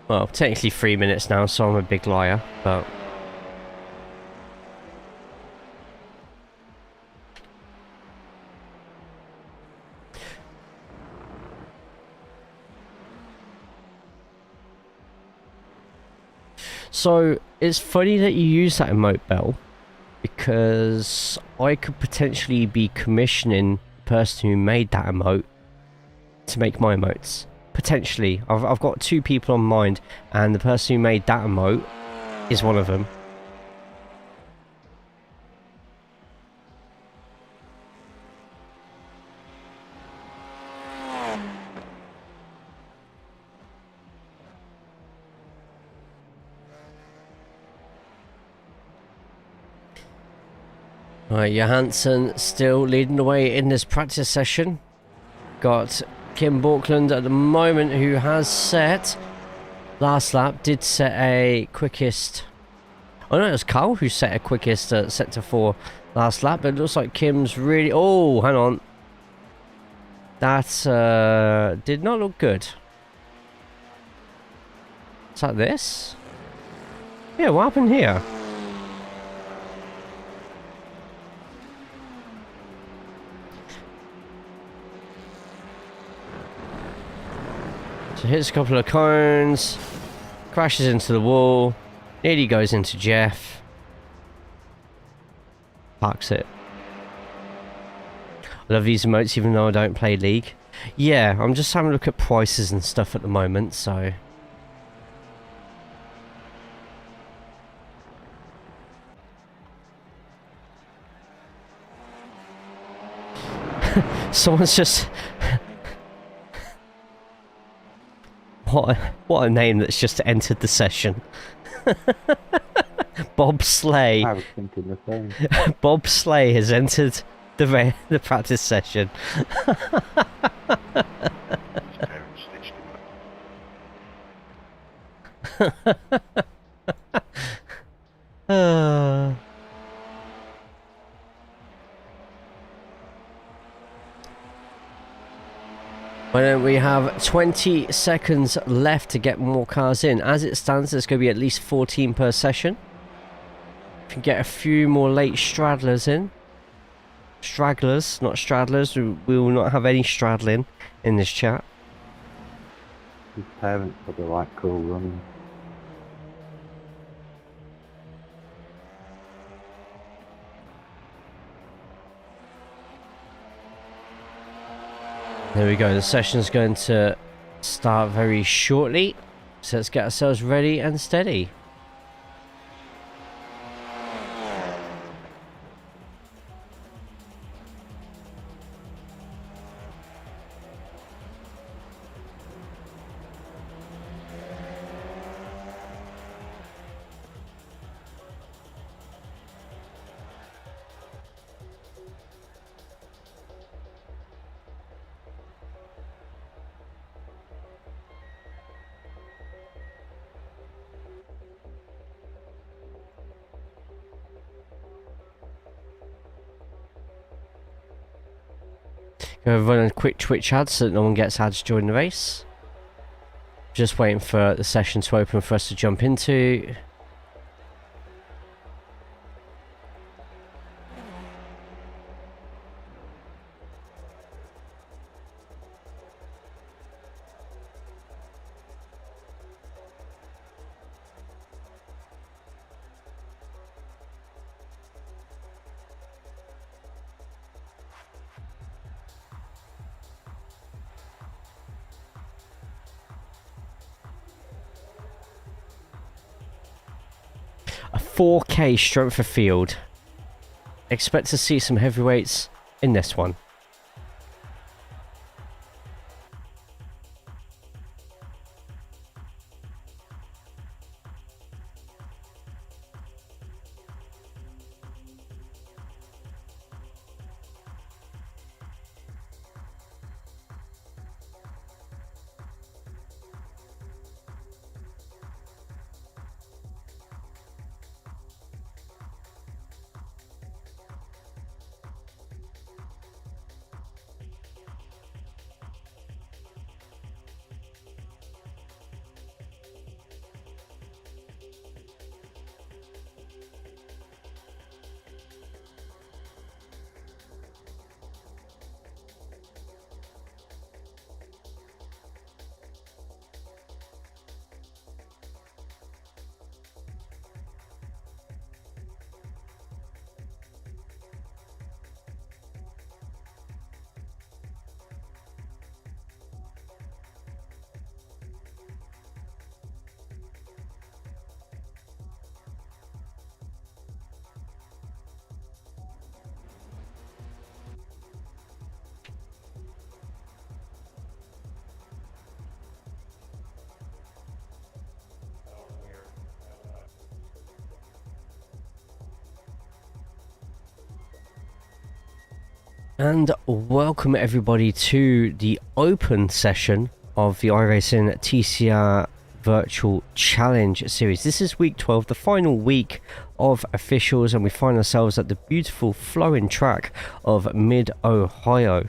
Well, technically 3 minutes now, so I'm a big liar, but... So, it's funny that you use that emote, Bell, because I could potentially be commissioning the person who made that emote to make my emotes. Potentially. I've got 2 people on mind, and the person who made that emote is one of them. Right, Johansson still leading the way in this practice session. Got Kim Borkland at the moment, who has set last lap, did set a quickest. Oh no, it was Carl who set a quickest sector 4 last lap, but it looks like Kim's really. Oh, hang on. That did not look good. Is that this? Yeah, what happened here? So hits a couple of cones, crashes into the wall, nearly goes into Jeff, parks it. Love these emotes even though I don't play League. Yeah, I'm just having a look at prices and stuff at the moment, so... Someone's just... What a name that's just entered the session. Bob Slay. I was thinking the same. Bob Slay has entered the practice session. Well, we have 20 seconds left to get more cars in. As it stands, there's going to be at least 14 per session. If you get a few more late stragglers in. Stragglers, not straddlers. We will not have any straddling in this chat. His parents probably like cool running. There we go, the session's going to start very shortly, so let's get ourselves ready and steady. Gonna run a quick Twitch ad so that no one gets ads during the race. Just waiting for the session to open for us to jump into. A 4K strength of field. Expect to see some heavyweights in this one. And welcome everybody to the open session of the iRacing TCR Virtual Challenge Series. This is week 12, the final week of officials, and we find ourselves at the beautiful flowing track of Mid-Ohio.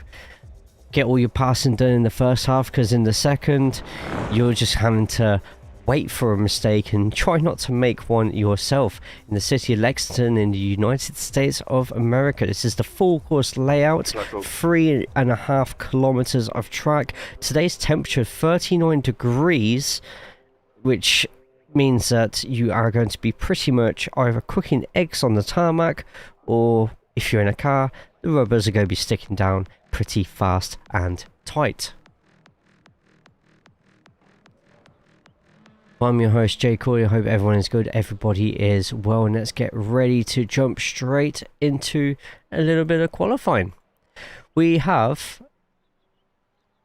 Get all your passing done in the first half, because in the second you're just having to wait for a mistake and try not to make one yourself. In the city of Lexington in the United States of America, this is the full course layout, 3.5 kilometers of track. Today's temperature 39 degrees, which means that you are going to be pretty much either cooking eggs on the tarmac, or if you're in a car, the rubbers are going to be sticking down pretty fast and tight. I'm your host JayCaulls. I hope everyone is good, everybody is well, and let's get ready to jump straight into a little bit of qualifying. We have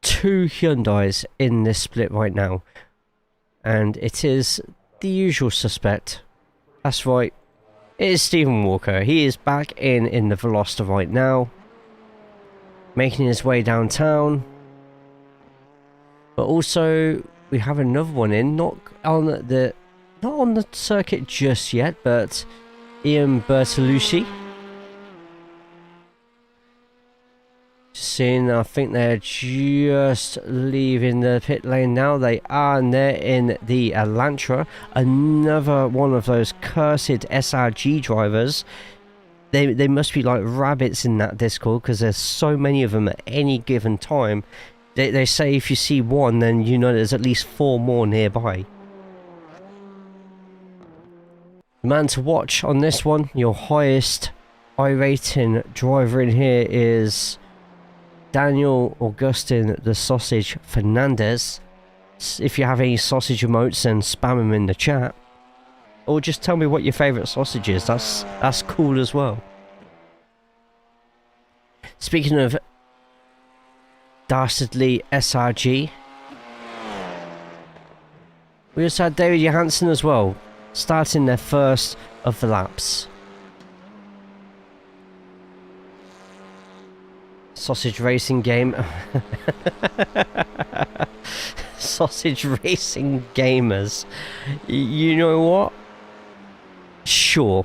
2 Hyundais in this split right now, and it is the usual suspect. That's right, it is Stephen Walker. He is back in the Veloster right now, making his way downtown, but also we have another one in, not on the circuit just yet, but Ian Bertolucci. Seeing, I think they're just leaving the pit lane now. They are, and they're in the Elantra. Another one of those cursed SRG drivers. They must be like rabbits in that Discord, because there's so many of them at any given time. They say if you see one, then you know there's at least 4 more nearby. The man to watch on this one, your highest iRacing driver in here is Daniel Augustin the Sausage Fernandez. If you have any sausage emotes, then spam them in the chat. Or just tell me what your favourite sausage is, that's cool as well. Speaking of dastardly SRG, we also had David Johansson as well, starting their first of the laps. Sausage racing game. Sausage racing gamers. You know what? Sure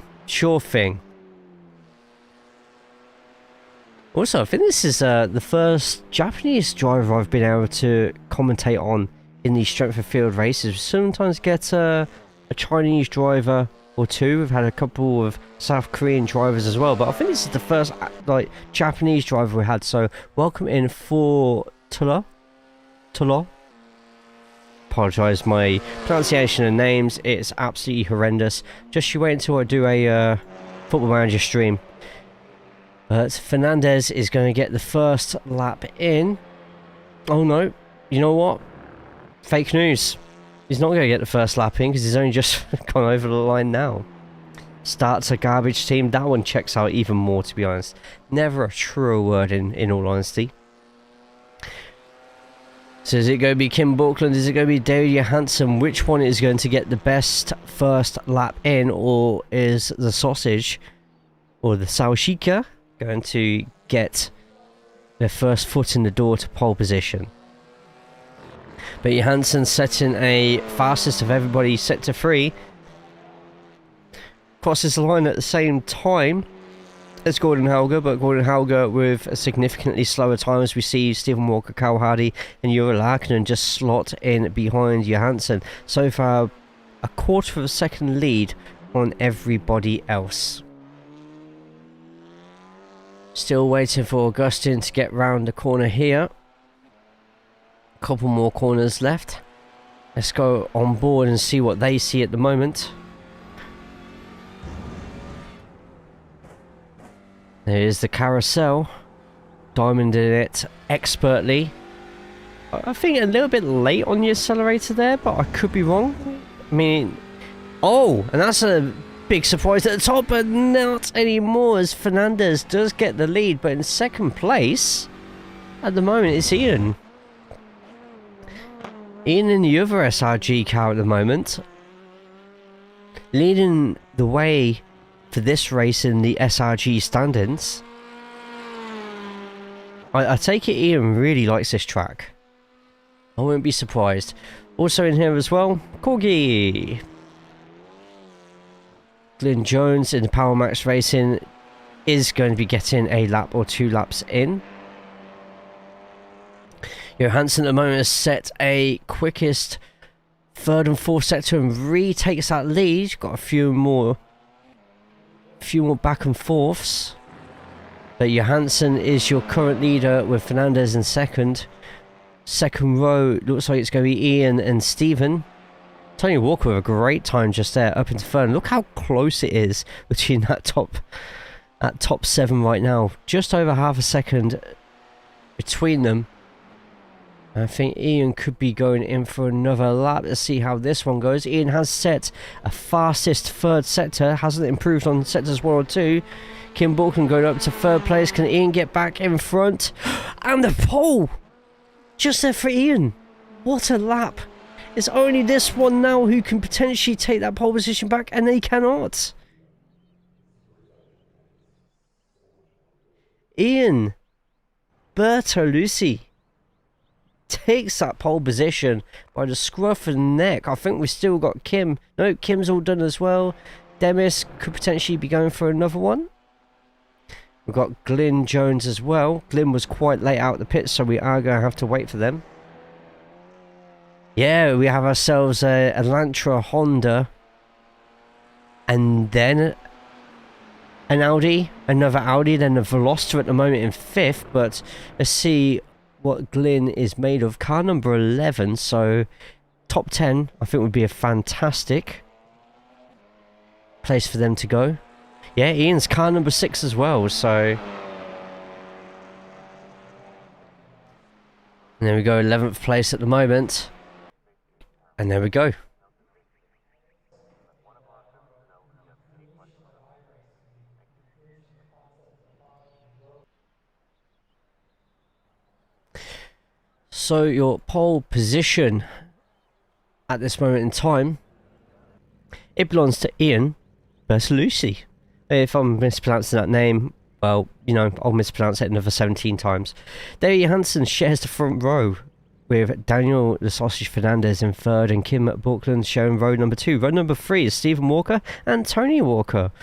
thing. Also, I think this is the first Japanese driver I've been able to commentate on in these strength of field races. We sometimes get a Chinese driver or two. We've had a couple of South Korean drivers as well, but I think this is the first like Japanese driver we had. So welcome in for Tula. Apologise, my pronunciation of names, it's absolutely horrendous. Just you wait until I do a Football Manager stream. But Fernandez is going to get the first lap in. Oh no, you know what? Fake news. He's not going to get the first lap in because he's only just gone over the line now. Starts a garbage team. That one checks out even more, to be honest. Never a truer word in all honesty. So is it going to be Kim Borkland? Is it going to be David Johansson? Which one is going to get the best first lap in? Or is the sausage or the Saoshika going to get their first foot in the door to pole position? But Johansson setting a fastest of everybody, set to 3. Crosses the line at the same time as Gordon Helger, but Gordon Helger with a significantly slower time, as we see Stephen Walker, Carl Hardy and Juri Laakkonen just slot in behind Johansson. So far, a quarter of a second lead on everybody else. Still waiting for Augustin to get round the corner here. Couple more corners left. Let's go on board and see what they see at the moment. There's the carousel, diamonding it expertly. I think a little bit late on the accelerator there, but I could be wrong. I mean, oh, and that's a big surprise at the top, but not anymore, as Fernandez does get the lead. But in second place at the moment it's Ian. Ian in the other SRG car at the moment, leading the way for this race in the SRG stand-ins. I take it Ian really likes this track. I won't be surprised. Also in here as well, Corgi. Glyn Jones in the Power Max Racing is going to be getting a lap or 2 laps in. Johansson at the moment has set a quickest 3rd and 4th sector and retakes that lead. Got a few more back and forths. But Johansson is your current leader with Fernandez in second. Second row looks like it's going to be Ian and Stephen. Tony Walker with a great time just there up into third. Look how close it is between that top at top 7 right now. Just over half a second between them. I think Ian could be going in for another lap. Let's see how this one goes. Ian has set a fastest third sector. Hasn't improved on sectors 1 or 2. Kim Balkan going up to third place. Can Ian get back in front? And the pole! Just there for Ian. What a lap. It's only this one now who can potentially take that pole position back, and they cannot. Ian Bertolucci takes that pole position by the scruff of the neck. I think we've still got Kim. No, Kim's all done as well. Demis could potentially be going for another one. We've got Glyn Jones as well. Glyn was quite late out the pits, so we are going to have to wait for them. Yeah, we have ourselves a Elantra Honda. And then an Audi. Another Audi. Then a Veloster at the moment in 5th. But let's see what Glyn is made of. Car number 11. So top 10 I think would be a fantastic place for them to go. Yeah, Ian's car number 6 as well, so... And there we go, 11th place at the moment. And there we go. So your pole position at this moment in time, it belongs to Ian Bertolucci. If I'm mispronouncing that name, well, you know, I'll mispronounce it another 17 times. Davey Hansen shares the front row with Daniel the Sausage Fernandez in 3rd and Kim Balkland sharing row number 2. Row number 3 is Stephen Walker and Tony Walker.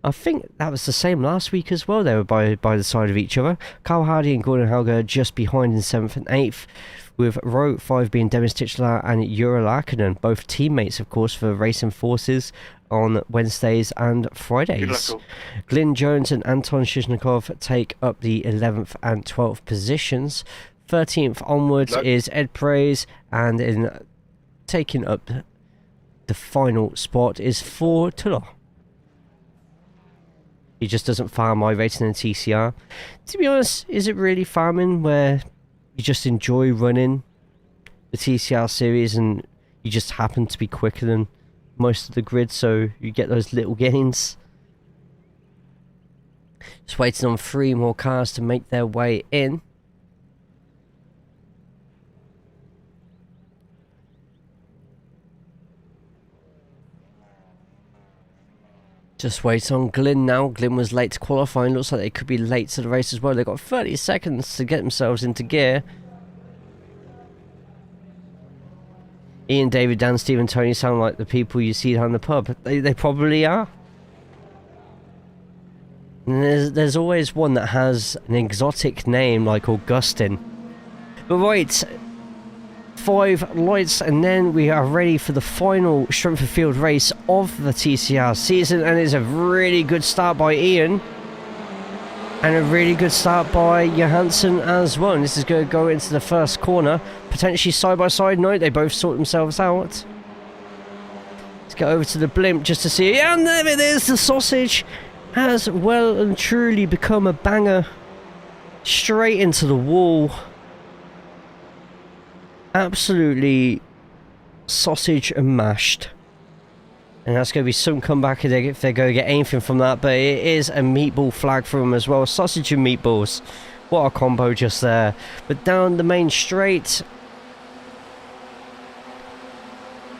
I think that was the same last week as well. They were by the side of each other. Carl Hardy and Gordon Helga just behind in 7th and 8th, with row 5 being Demis Titula and Jura Larkinen, both teammates, of course, for Racing Forces on Wednesdays and Fridays. Glyn Jones and Anton Shizhnikov take up the 11th and 12th positions. 13th onwards is Ed Praise, and in taking up the final spot is for Tuller. He just doesn't farm iRacing and TCR. To be honest, is it really farming where you just enjoy running the TCR series and you just happen to be quicker than most of the grid, so you get those little gains? Just waiting on 3 more cars to make their way in. Just wait on Glyn now. Glyn was late to qualifying. Looks like they could be late to the race as well. They've got 30 seconds to get themselves into gear. Ian, David, Dan, Steve and Tony sound like the people you see down the pub. They probably are. And there's always one that has an exotic name like Augustine. But right, 5 lights and then we are ready for the final strength of field race of the TCR season, and it's a really good start by Ian and a really good start by Johansson as well. And this is going to go into the first corner, potentially side by side. No, they both sort themselves out. Let's get over to the blimp just to see, and there it is. The sausage has well and truly become a banger, straight into the wall. Absolutely sausage and mashed. And that's going to be some comeback if they're going to get anything from that. But it is a meatball flag for them as well. Sausage and meatballs. What a combo just there. But down the main straight,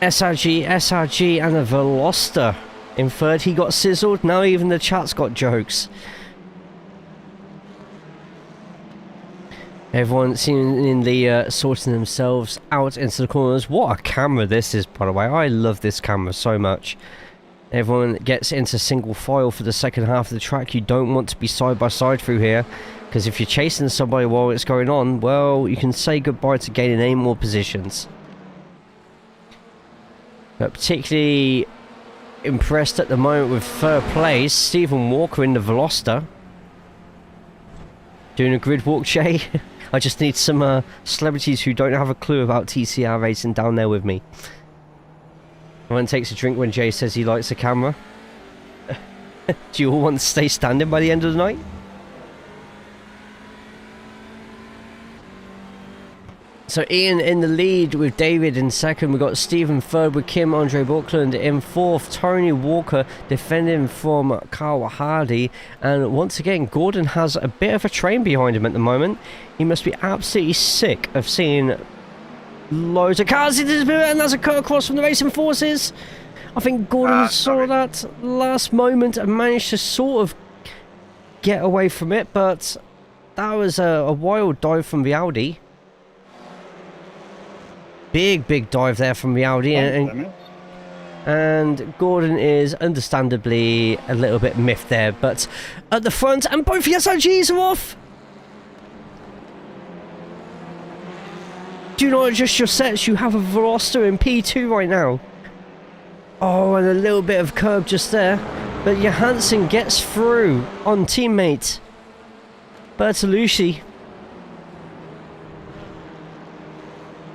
SRG and a Veloster in 3rd. He got sizzled. Now even the chat's got jokes. Everyone seemingly sorting themselves out into the corners. What a camera this is, by the way. I love this camera so much. Everyone gets into single file for the second half of the track. You don't want to be side by side through here, because if you're chasing somebody while it's going on, well, you can say goodbye to gaining any more positions. But particularly impressed at the moment with 3rd place, Stephen Walker in the Veloster. Doing a grid walk, Jay. I just need some celebrities who don't have a clue about TCR racing down there with me. Everyone takes a drink when Jay says he likes the camera. Do you all want to stay standing by the end of the night? So Ian in the lead with David in second. We've got Stephen third with Kim, Andre Buckland in fourth. Tony Walker defending from Carl Hardy. And once again, Gordon has a bit of a train behind him at the moment. He must be absolutely sick of seeing loads of cars. And that's a cut across from the racing forces. I think Gordon saw that last moment and managed to sort of get away from it. But that was a wild dive from the Audi. Big dive there from the Audi, and Gordon is understandably a little bit miffed there, but at the front, and both the SRGs are off. Do not adjust your sets, you have a Veloster in P2 right now. Oh, and a little bit of curb just there, but Johansson gets through on teammate Bertolucci.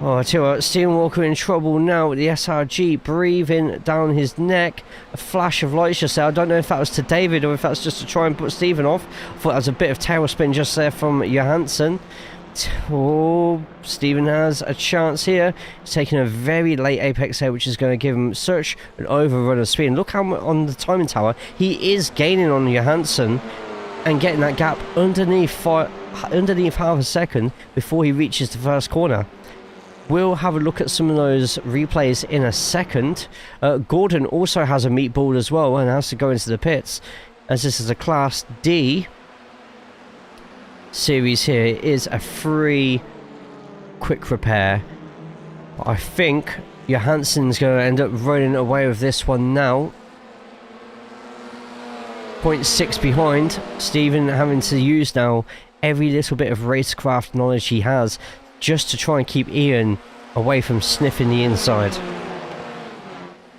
Oh, I tell you what, Stephen Walker in trouble now with the SRG breathing down his neck. A flash of lights just there. I don't know if that was to David or if that's just to try and put Stephen off. I thought that was a bit of tailspin just there from Johansson. Oh, Stephen has a chance here. He's taking a very late apex here, which is going to give him such an overrun of speed. And look how on the timing tower, he is gaining on Johansson and getting that gap underneath half a second before he reaches the first corner. We'll have a look at some of those replays in a second. Gordon also has a meatball as well and has to go into the pits, as this is a Class D series here. It is a free quick repair. I think Johansson's going to end up running away with this one now. 0.6 behind. Stephen having to use now every little bit of racecraft knowledge he has just to try and keep Ian away from sniffing the inside.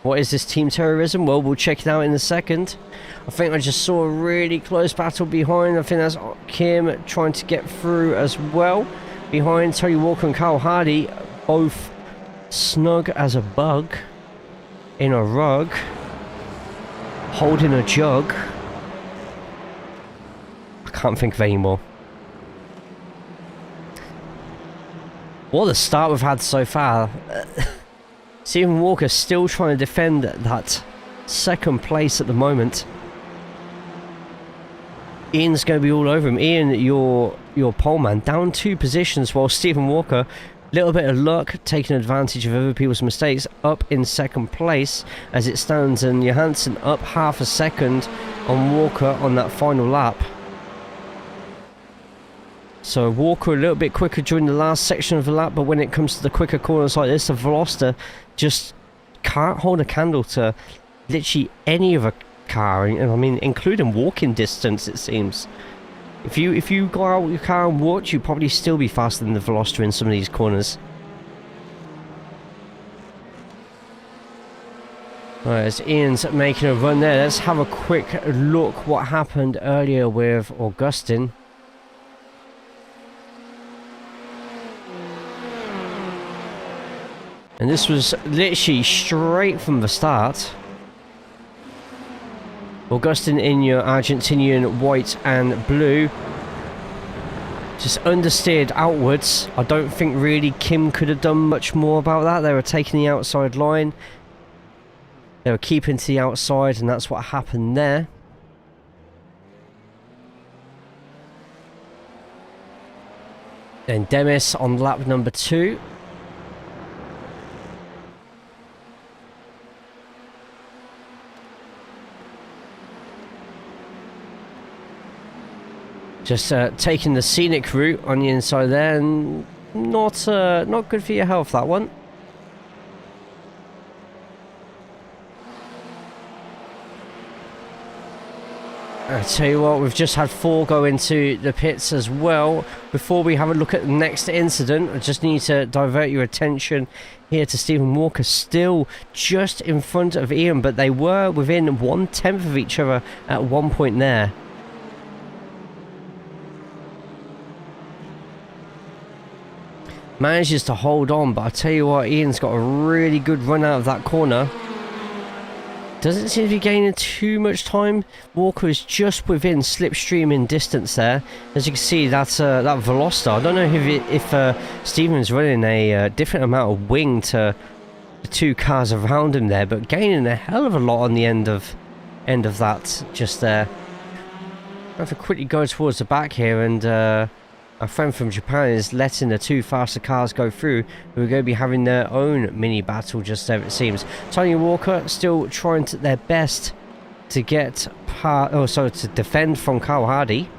What is this team terrorism? Well, we'll check it out in a second. I think I just saw a really close battle behind. I think that's Kim trying to get through as well. Behind Tony Walker and Carl Hardy, both snug as a bug in a rug, holding a jug. I can't think of any more. What a start we've had so far. Stephen Walker still trying to defend that second place at the moment. Ian's going to be all over him. Ian, your pole man, down 2 positions, while Stephen Walker, little bit of luck, taking advantage of other people's mistakes, up in second place as it stands, and Johansson up half a second on Walker on that final lap. So Walker a little bit quicker during the last section of the lap, but when it comes to the quicker corners like this, the Veloster just can't hold a candle to literally any of a car, and I mean including walking distance, it seems. If you go out your car and walk, you'd probably still be faster than the Veloster in some of these corners. Alright, as Ian's making a run there, let's have a quick look what happened earlier with Augustin. And this was literally straight from the start. Augustin in your Argentinian white and blue. Just understeered outwards. I don't think really Kim could have done much more about that. They were taking the outside line. They were keeping to the outside, and that's what happened there. Then Demis on lap number 2. Just taking the scenic route on the inside there, and not good for your health, that one. I tell you what, we've just had 4 go into the pits as well. Before we have a look at the next incident, I just need to divert your attention here to Stephen Walker, still just in front of Ian, but they were within 1/10 of each other at one point there. Manages to hold on, but I tell you what, Ian's got a really good run out of that corner. doesn't seem to be gaining too much time. Walker is just within slipstream in distance there. As you can see, that's that Veloster. I don't know if Stephen's running a different amount of wing to the two cars around him there, but gaining a hell of a lot on the end of that just there. I have to quickly go towards the back here, and our friend from Japan is letting the two faster cars go through, who are going to be having their own mini battle just there, it seems. Tony Walker still trying their best to get to defend from Carl Hardy.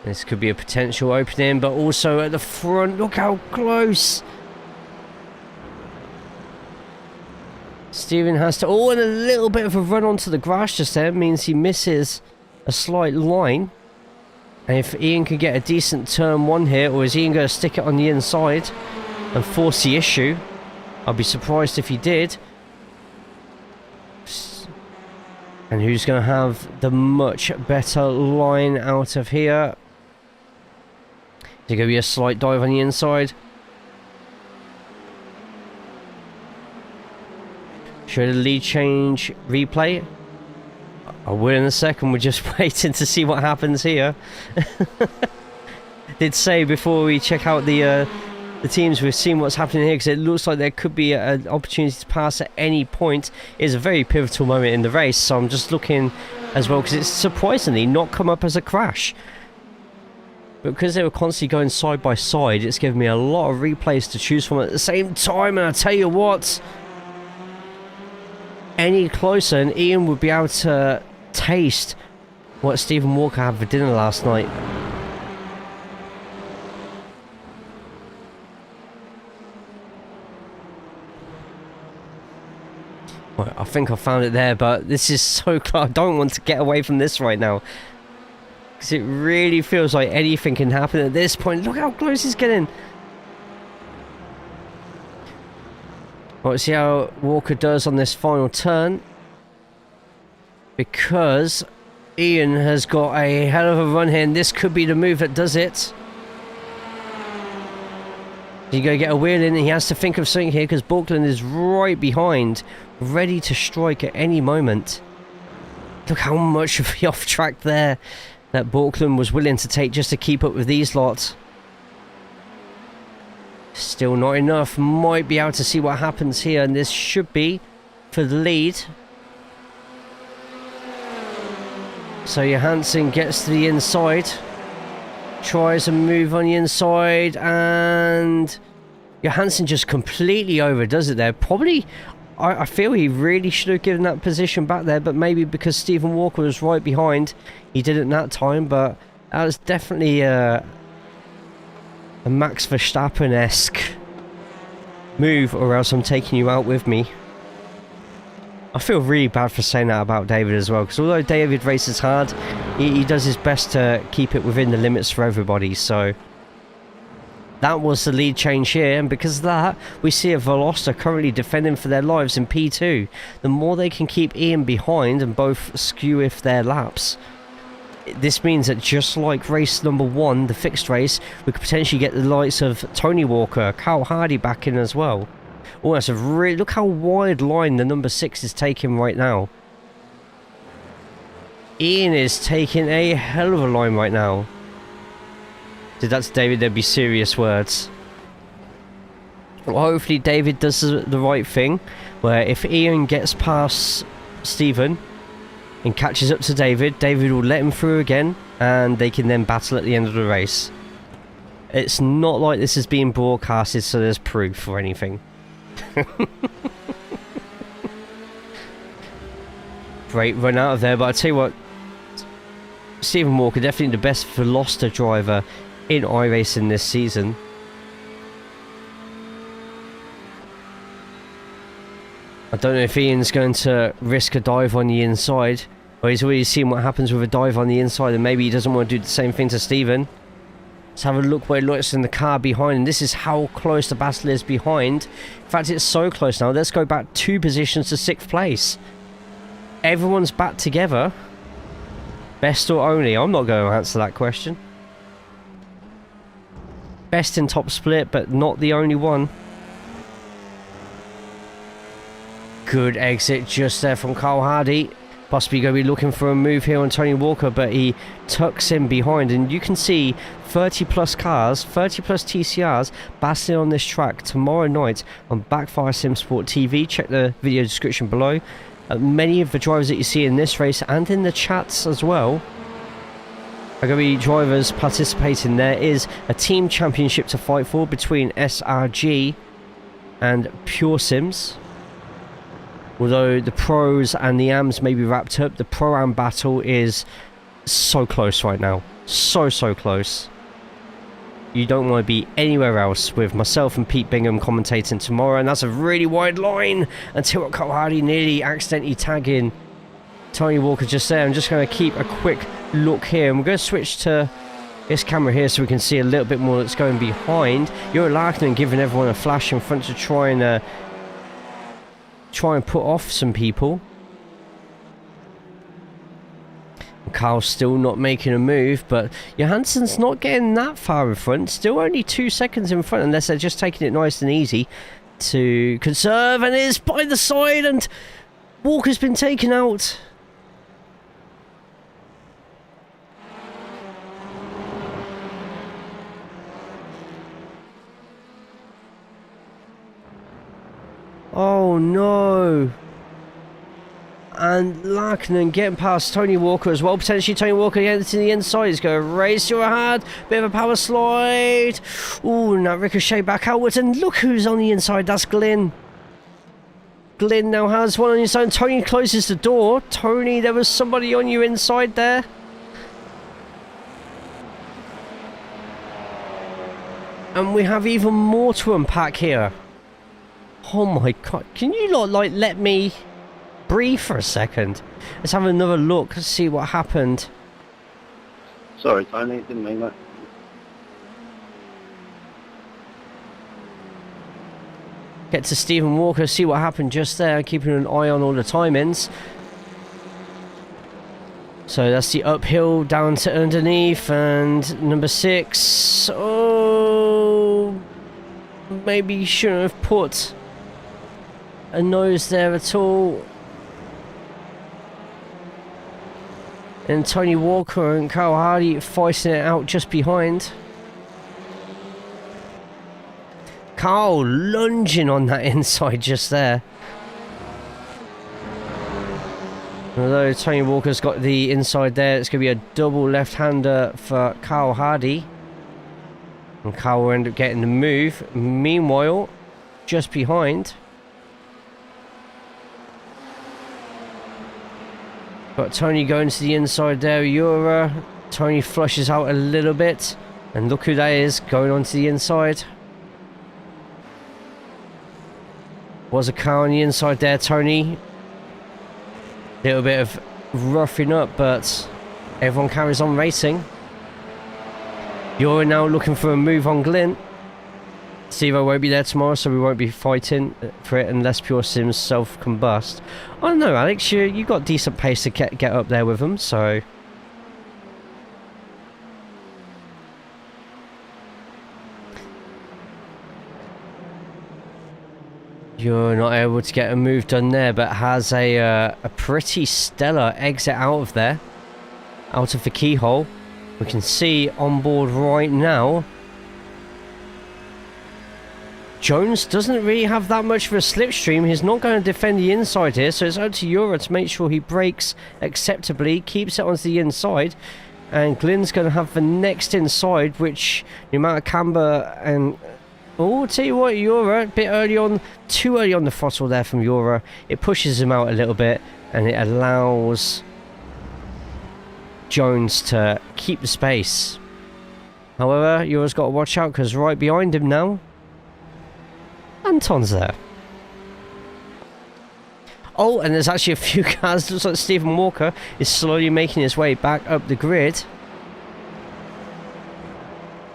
This could be a potential opening, but also at the front, look how close. Stephen has to, and a little bit of a run onto the grass just there means he misses a slight line. And if Ian can get a decent turn one here, or is Ian going to stick it on the inside and force the issue? I'll be surprised if he did. And who's going to have the much better line out of here? Is it going to be a slight dive on the inside? Show the lead change replay. I will in a second. We're just waiting to see what happens here. Did say before we check out the teams, we've seen what's happening here, because it looks like there could be an opportunity to pass at any point. It's a very pivotal moment in the race, so I'm just looking as well, because it's surprisingly not come up as a crash. But because they were constantly going side by side, it's given me a lot of replays to choose from at the same time. And I tell you what, any closer and Ian would be able to taste what Stephen Walker had for dinner last night. Well, I think I found it there, but this is so close. I don't want to get away from this right now, because it really feels like anything can happen at this point. Look how close he's getting. Well, let's see how Walker does on this final turn, because Ian has got a hell of a run here, and this could be the move that does it. He's going to get a wheel in, and he has to think of something here, because Borkland is right behind, ready to strike at any moment. Look how much of the off track there that Borkland was willing to take just to keep up with these lots. Still not enough. Might be able to see what happens here, and this should be for the lead. So Johansson gets to the inside, tries a move on the inside, and Johansson just completely overdoes it there. Probably, I feel he really should have given that position back there, but maybe because Stephen Walker was right behind, he didn't that time. But that was definitely a Max Verstappen-esque move, or else I'm taking you out with me. I feel really bad for saying that about David as well, because although David races hard, he does his best to keep it within the limits for everybody. So that was the lead change here, and because of that, we see a Veloster currently defending for their lives in P2. The more they can keep Ian behind and both skew if their laps, this means that just like race number 1, the fixed race, we could potentially get the likes of Tony Walker, Carl Hardy back in as well. Oh, that's a really, look how wide line the number 6 is taking right now. Ian is taking a hell of a line right now. If that's David, there'd be serious words. Well, hopefully David does the right thing, where if Ian gets past Stephen and catches up to David, David will let him through again, and they can then battle at the end of the race. It's not like this is being broadcasted so there's proof or anything. Great run out of there, but I tell you what, Stephen Walker definitely the best Veloster driver in iRacing this season. I don't know if Ian's going to risk a dive on the inside, or he's already seen what happens with a dive on the inside, and maybe he doesn't want to do the same thing to Stephen. Let's have a look where it looks in the car behind, and this is how close the battle is behind. In fact, it's so close now. Let's go back 2 positions to 6th place. Everyone's back together. Best or only? I'm not going to answer that question. Best in top split, but not the only one. Good exit just there from Carl Hardy. Possibly going to be looking for a move here on Tony Walker, but he tucks in behind. And you can see 30 plus cars, 30 plus TCRs battling on this track tomorrow night on Backfire Simsport TV. Check the video description below. Many of the drivers that you see in this race and in the chats as well are going to be drivers participating. There is a team championship to fight for between SRG and Pure Sims. Although the pros and the AMs may be wrapped up, the pro-am battle is so close right now. So close. You don't want to be anywhere else with myself and Pete Bingham commentating tomorrow. And that's a really wide line until Carl Hardy nearly accidentally tagging Tony Walker just there. I'm just going to keep a quick look here. And we're going to switch to this camera here so we can see a little bit more that's going behind. You're Larkin giving everyone a flash in front to try and put off some people. Carl's still not making a move, but Johansson's not getting that far in front. Still only 2 seconds in front, unless they're just taking it nice and easy to conserve, and is by the side, and Walker's been taken out. Oh no. And Larkin getting past Tony Walker as well. Potentially Tony Walker getting to the inside. He's going to race to a hard. Bit of a power slide. Ooh, now ricochet back outwards. And look who's on the inside. That's Glyn. Glyn now has one on his own. Tony closes the door. Tony, there was somebody on you inside there. And we have even more to unpack here. Oh my god, can you not like let me breathe for a second? Let's have another look and see what happened. Sorry, Tony, didn't mean that. Get to Stephen Walker, see what happened just there, keeping an eye on all the timings. So that's the uphill down to underneath, and number 6. Oh, maybe you shouldn't have put a nose there at all. And Tony Walker and Carl Hardy fighting it out just behind. Carl lunging on that inside just there. Although Tony Walker's got the inside there, it's going to be a double left-hander for Carl Hardy. And Carl will end up getting the move. Meanwhile, just behind, got Tony going to the inside there. Tony flushes out a little bit. And look who that is going onto the inside. Was a car on the inside there, Tony. Little bit of roughing up, but everyone carries on racing. You're now looking for a move on Glyn. Steve won't be there tomorrow, so we won't be fighting for it unless Pure Sims self-combust. I don't know, Alex, you got decent pace to get up there with them, so... You're not able to get a move done there, but has a pretty stellar exit out of there. Out of the keyhole. We can see on board right now, Jones doesn't really have that much of a slipstream. He's not going to defend the inside here, so it's up to Euro to make sure he brakes acceptably, keeps it onto the inside, and Glyn's going to have the next inside, which the amount of camber and... Oh, I'll tell you what, Euro, a bit early on, too early on the throttle there from Euro. It pushes him out a little bit, and it allows Jones to keep the space. However, Euro's got to watch out, because right behind him now, Anton's there. Oh, and there's actually a few cars. Looks like Stephen Walker is slowly making his way back up the grid.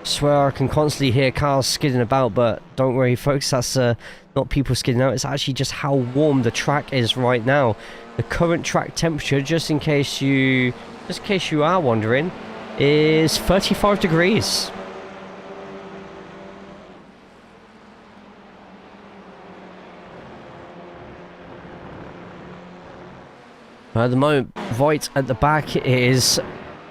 Swear I can constantly hear cars skidding about, but don't worry folks, that's not people skidding out, it's actually just how warm the track is right now. The current track temperature, just in case you are wondering, is 35 degrees. At the moment, right at the back is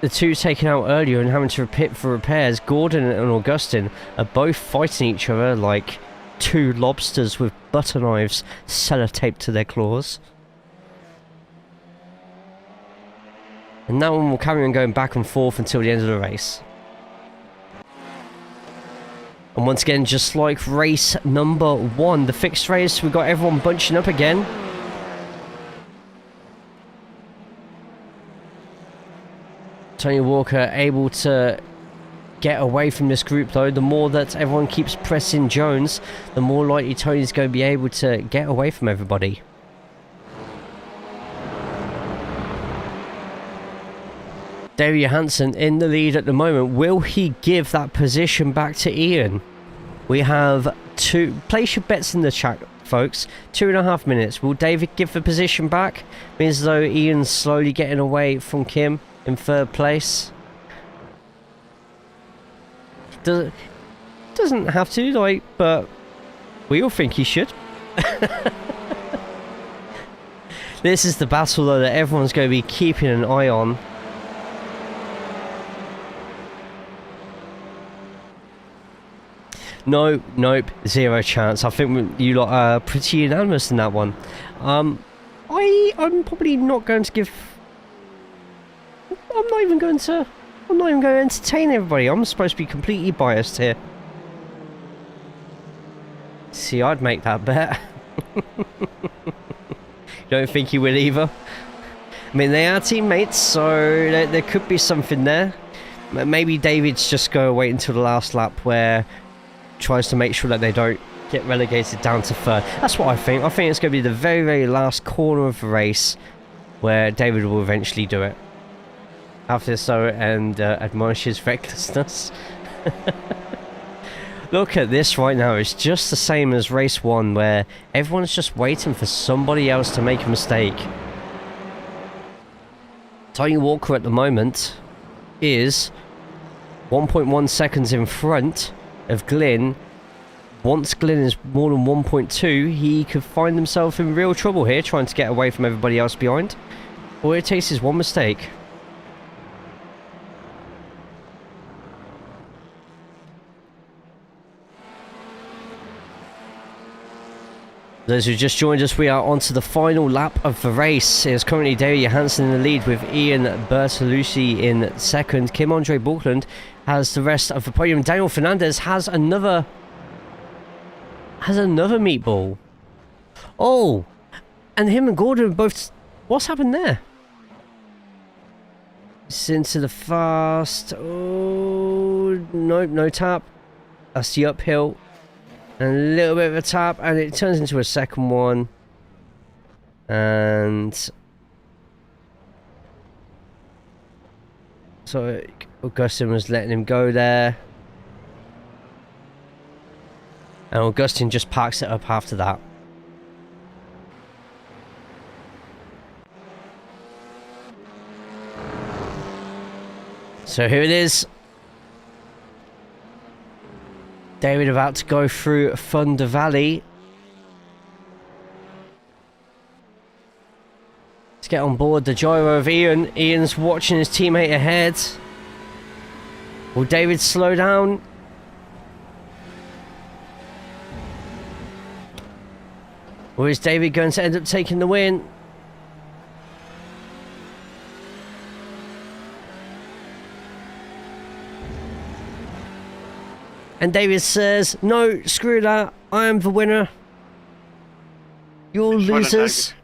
the two taken out earlier and having to pit for repairs. Gordon and Augustine are both fighting each other like two lobsters with butter knives sellotaped to their claws. And that one will carry on going back and forth until the end of the race. And once again, just like race number 1, the fixed race, we've got everyone bunching up again. Tony Walker able to get away from this group though. The more that everyone keeps pressing Jones, the more likely Tony's going to be able to get away from everybody. David Johansson in the lead at the moment. Will he give that position back to Ian? We have place your bets in the chat, folks. 2.5 minutes. Will David give the position back? Means as though Ian's slowly getting away from Kim in 3rd place. Doesn't have to, like, but we all think he should. This is the battle though that everyone's going to be keeping an eye on. No, nope, 0 chance. I think you lot are pretty unanimous in that one. I'm probably not going to give. I'm not even going to entertain everybody. I'm supposed to be completely biased here. See, I'd make that bet. Don't think he will either. I mean, they are teammates, so there could be something there. Maybe David's just go wait until the last lap where tries to make sure that they don't get relegated down to 3rd. That's what I think. I think it's going to be the very, very last corner of the race where David will eventually do it. After so and admonishes recklessness. Look at this right now. It's just the same as race 1 where everyone's just waiting for somebody else to make a mistake. Tony Walker at the moment is 1.1 seconds in front of Glyn. Once Glyn is more than 1.2, he could find himself in real trouble here, trying to get away from everybody else behind. All it takes is one mistake. Those who just joined us, we are on to the final lap of the race. It's currently David Johansson in the lead with Ian Bertolucci in 2nd. Kim Andre Borkland has the rest of the podium. Daniel Fernandez has another meatball. Oh, and him and Gordon both. What's happened there? It's into the fast. Oh, nope, no tap. That's the uphill. And a little bit of a tap, and it turns into a 2nd one. And so Augustine was letting him go there. And Augustine just parks it up after that. So here it is. David about to go through Thunder Valley. Let's get on board the gyro of Ian. Ian's watching his teammate ahead. Will David slow down? Or is David going to end up taking the win? And David says, no, screw that. I am the winner. You're losers.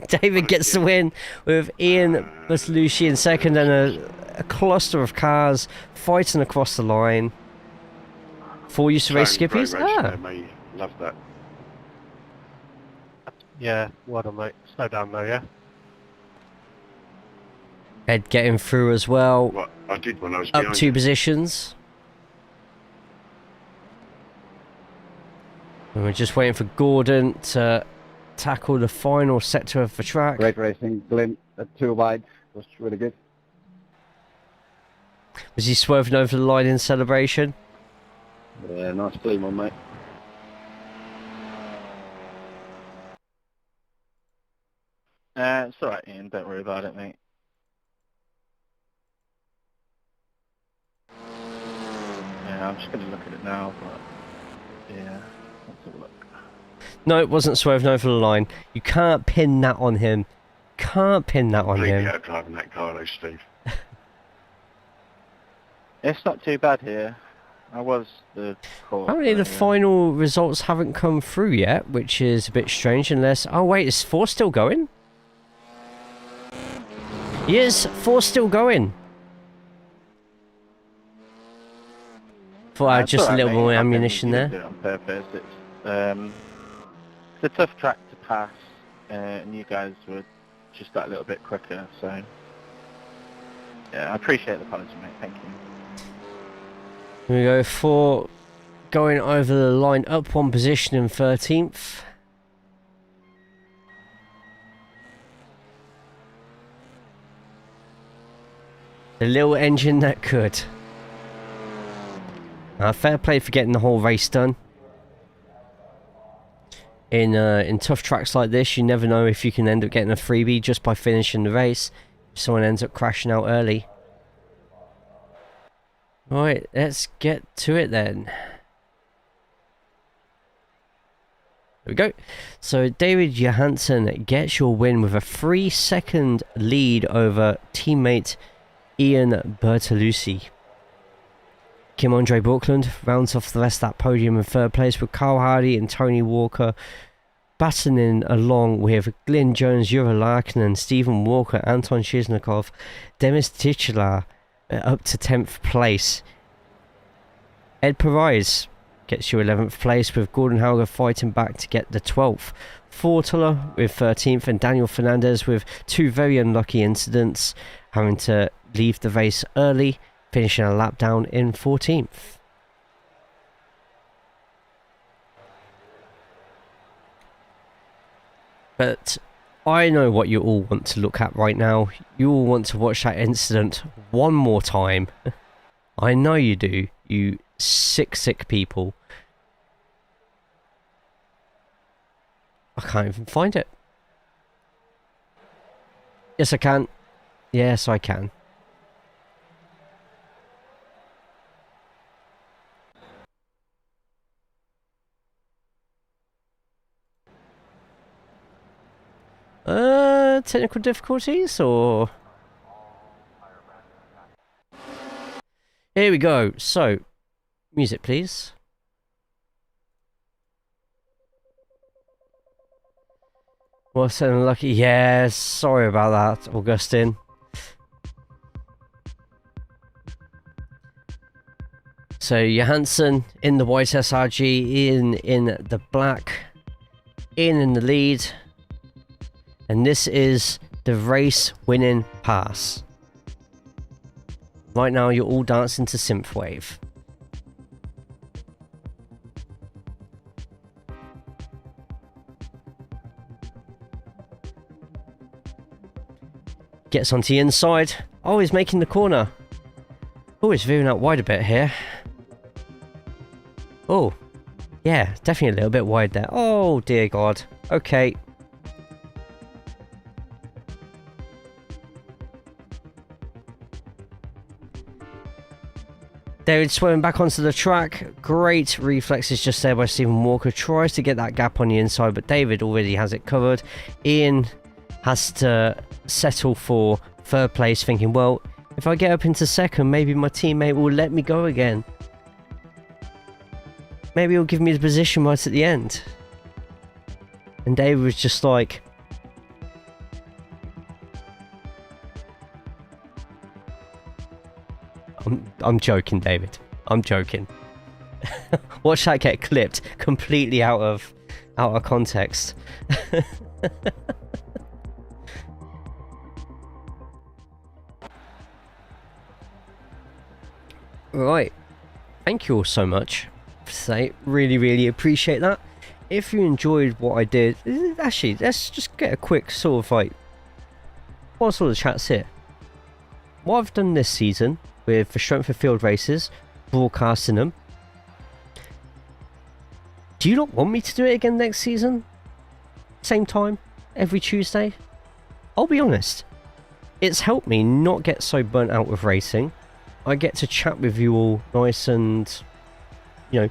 David gets the win with Ian Bertolucci in 2nd and a cluster of cars fighting across the line. 4 used to race skippies. Love that. Yeah, well done, mate. Slow down though, yeah? Ed getting through as well. What I did when I was Up behind 2 you. positions. And we're just waiting for Gordon to tackle the final sector of the track. Great racing, Glenn at 2 wide was really good. Was he swerving over the line in celebration? Yeah, nice clean one, mate. It's alright, Ian. Don't worry about it, mate. Yeah, I'm just going to look at it now, but yeah, let's have a look. No, it wasn't swerving over the line. You can't pin that on him. Can't pin that on Completely him. out driving that car though, Steve. It's not too bad here. I was the caught. Apparently the final results haven't come through yet, which is a bit strange unless... Oh wait, is 4 still going? Yes, 4 still going. Thought I had just a little more ammunition there. Do it on purpose. It's a tough track to pass, and you guys were just that little bit quicker, so... Yeah, I appreciate the apology, mate. Thank you. Here we go, 4 going over the line, up 1 position in 13th. The little engine that could. Fair play for getting the whole race done. In tough tracks like this, you never know if you can end up getting a freebie just by finishing the race. If someone ends up crashing out early. Right, let's get to it then. There we go. So David Johansson gets your win with a 3-second lead over teammate Ian Bertolucci. Kim Andre Buckland rounds off the rest of that podium in 3rd place with Carl Hardy and Tony Walker battling along with Glyn Jones, Yura Larkin, Stephen Walker, Anton Shiznikov, Demis Titular up to 10th place. Ed Perez gets you 11th place with Gordon Hauger fighting back to get the 12th. Fortula with 13th and Daniel Fernandez with 2 very unlucky incidents, having to leave the race early, finishing a lap down in 14th. But I know what you all want to look at right now. You all want to watch that incident one more time. I know you do, you sick people. I can't even find it. Yes, I can. Yes, I can. Technical difficulties, or... Here we go. So, music please. What's unlucky? Yeah, sorry about that, Augustine. So, Johansson in the white SRG, Ian in the black, Ian in the lead. And this is the race winning pass. Right now, you're all dancing to Synthwave. Gets onto the inside. Oh, he's making the corner. Oh, he's veering out wide a bit here. Oh, yeah, definitely a little bit wide there. Oh, dear God. Okay. David swerving back onto the track. Great reflexes just there by Stephen Walker. Tries to get that gap on the inside, but David already has it covered. Ian has to settle for 3rd place, thinking, well, if I get up into 2nd, maybe my teammate will let me go again. Maybe he'll give me the position right at the end. And David was just like... I'm joking, David. I'm joking. Watch that get clipped completely out of context. Right. Thank you all so much. Really appreciate that. If you enjoyed what I did, actually, let's just get a quick sort of like, what sort of chats here? What I've done this season with the Strength of Field races, broadcasting them. Do you not want me to do it again next season? Same time, every Tuesday? I'll be honest, it's helped me not get so burnt out with racing. I get to chat with you all nice and, you know,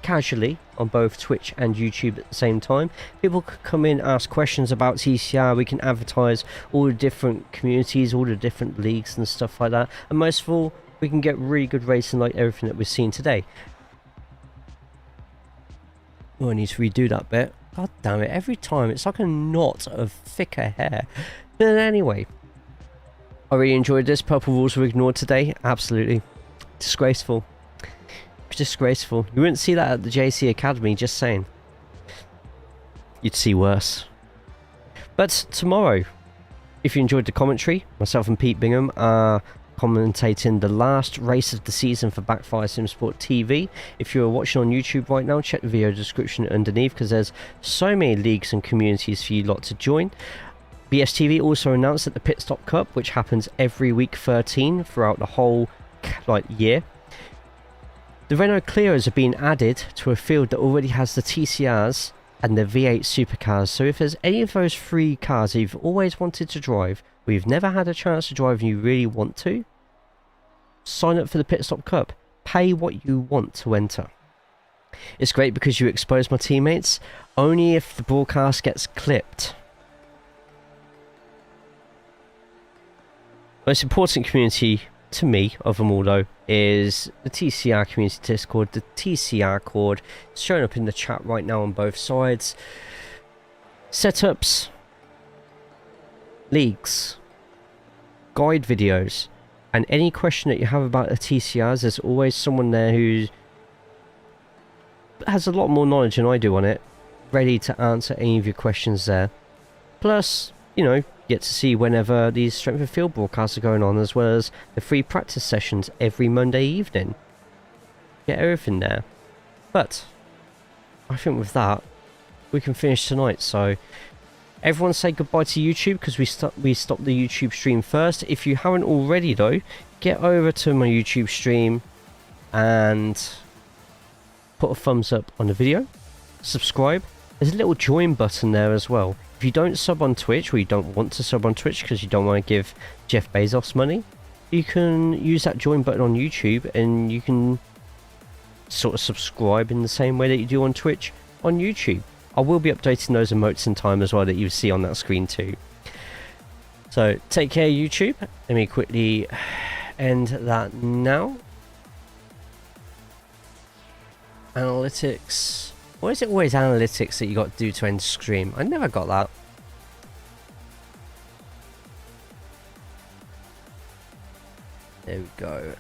casually on both Twitch and YouTube at the same time. People can come in, ask questions about TCR. We can advertise all the different communities, all the different leagues and stuff like that. And most of all, we can get really good racing like everything that we've seen today. Oh, I need to redo that bit. God damn it, every time it's like a knot of thicker hair. But anyway, I really enjoyed this. Purple rules were ignored today. Absolutely disgraceful. Disgraceful. You wouldn't see that at the JC Academy, just saying. You'd see worse. But tomorrow, if you enjoyed the commentary, myself and Pete Bingham are commentating the last race of the season for Backfire Simsport TV. If you're watching on YouTube right now, check the video description underneath because there's so many leagues and communities for you lot to join. BSTV also announced that the Pit Stop Cup, which happens every week 13 throughout the whole year, the Renault Clios are being added to a field that already has the TCRs and the V8 supercars. So if there's any of those three cars that you've always wanted to drive, or you've never had a chance to drive and you really want to, sign up for the Pit Stop Cup. Pay what you want to enter. It's great because you expose my teammates, only if the broadcast gets clipped. Most important community to me of them all though is the TCR community Discord. The TCR cord is showing up in the chat right now on both sides. Setups, leagues, guide videos, and any question that you have about the TCRs, there's always someone there who has a lot more knowledge than I do on it, ready to answer any of your questions there. Plus, you know, get to see whenever these strength of field broadcasts are going on, as well as the free practice sessions every Monday evening. Get everything there. But I think with that, we can finish tonight. So everyone say goodbye to YouTube because we stopped the YouTube stream first. If you haven't already though, get over to my YouTube stream and put a thumbs up on the video. Subscribe. There's a little join button there as well. If you don't sub on Twitch, or you don't want to sub on Twitch because you don't want to give Jeff Bezos money, you can use that join button on YouTube and you can sort of subscribe in the same way that you do on Twitch on YouTube. I will be updating those emotes in time as well that you see on that screen too. So take care YouTube. Let me quickly end that now. Analytics. Why is it always analytics that you got to do to end stream? I never got that. There we go.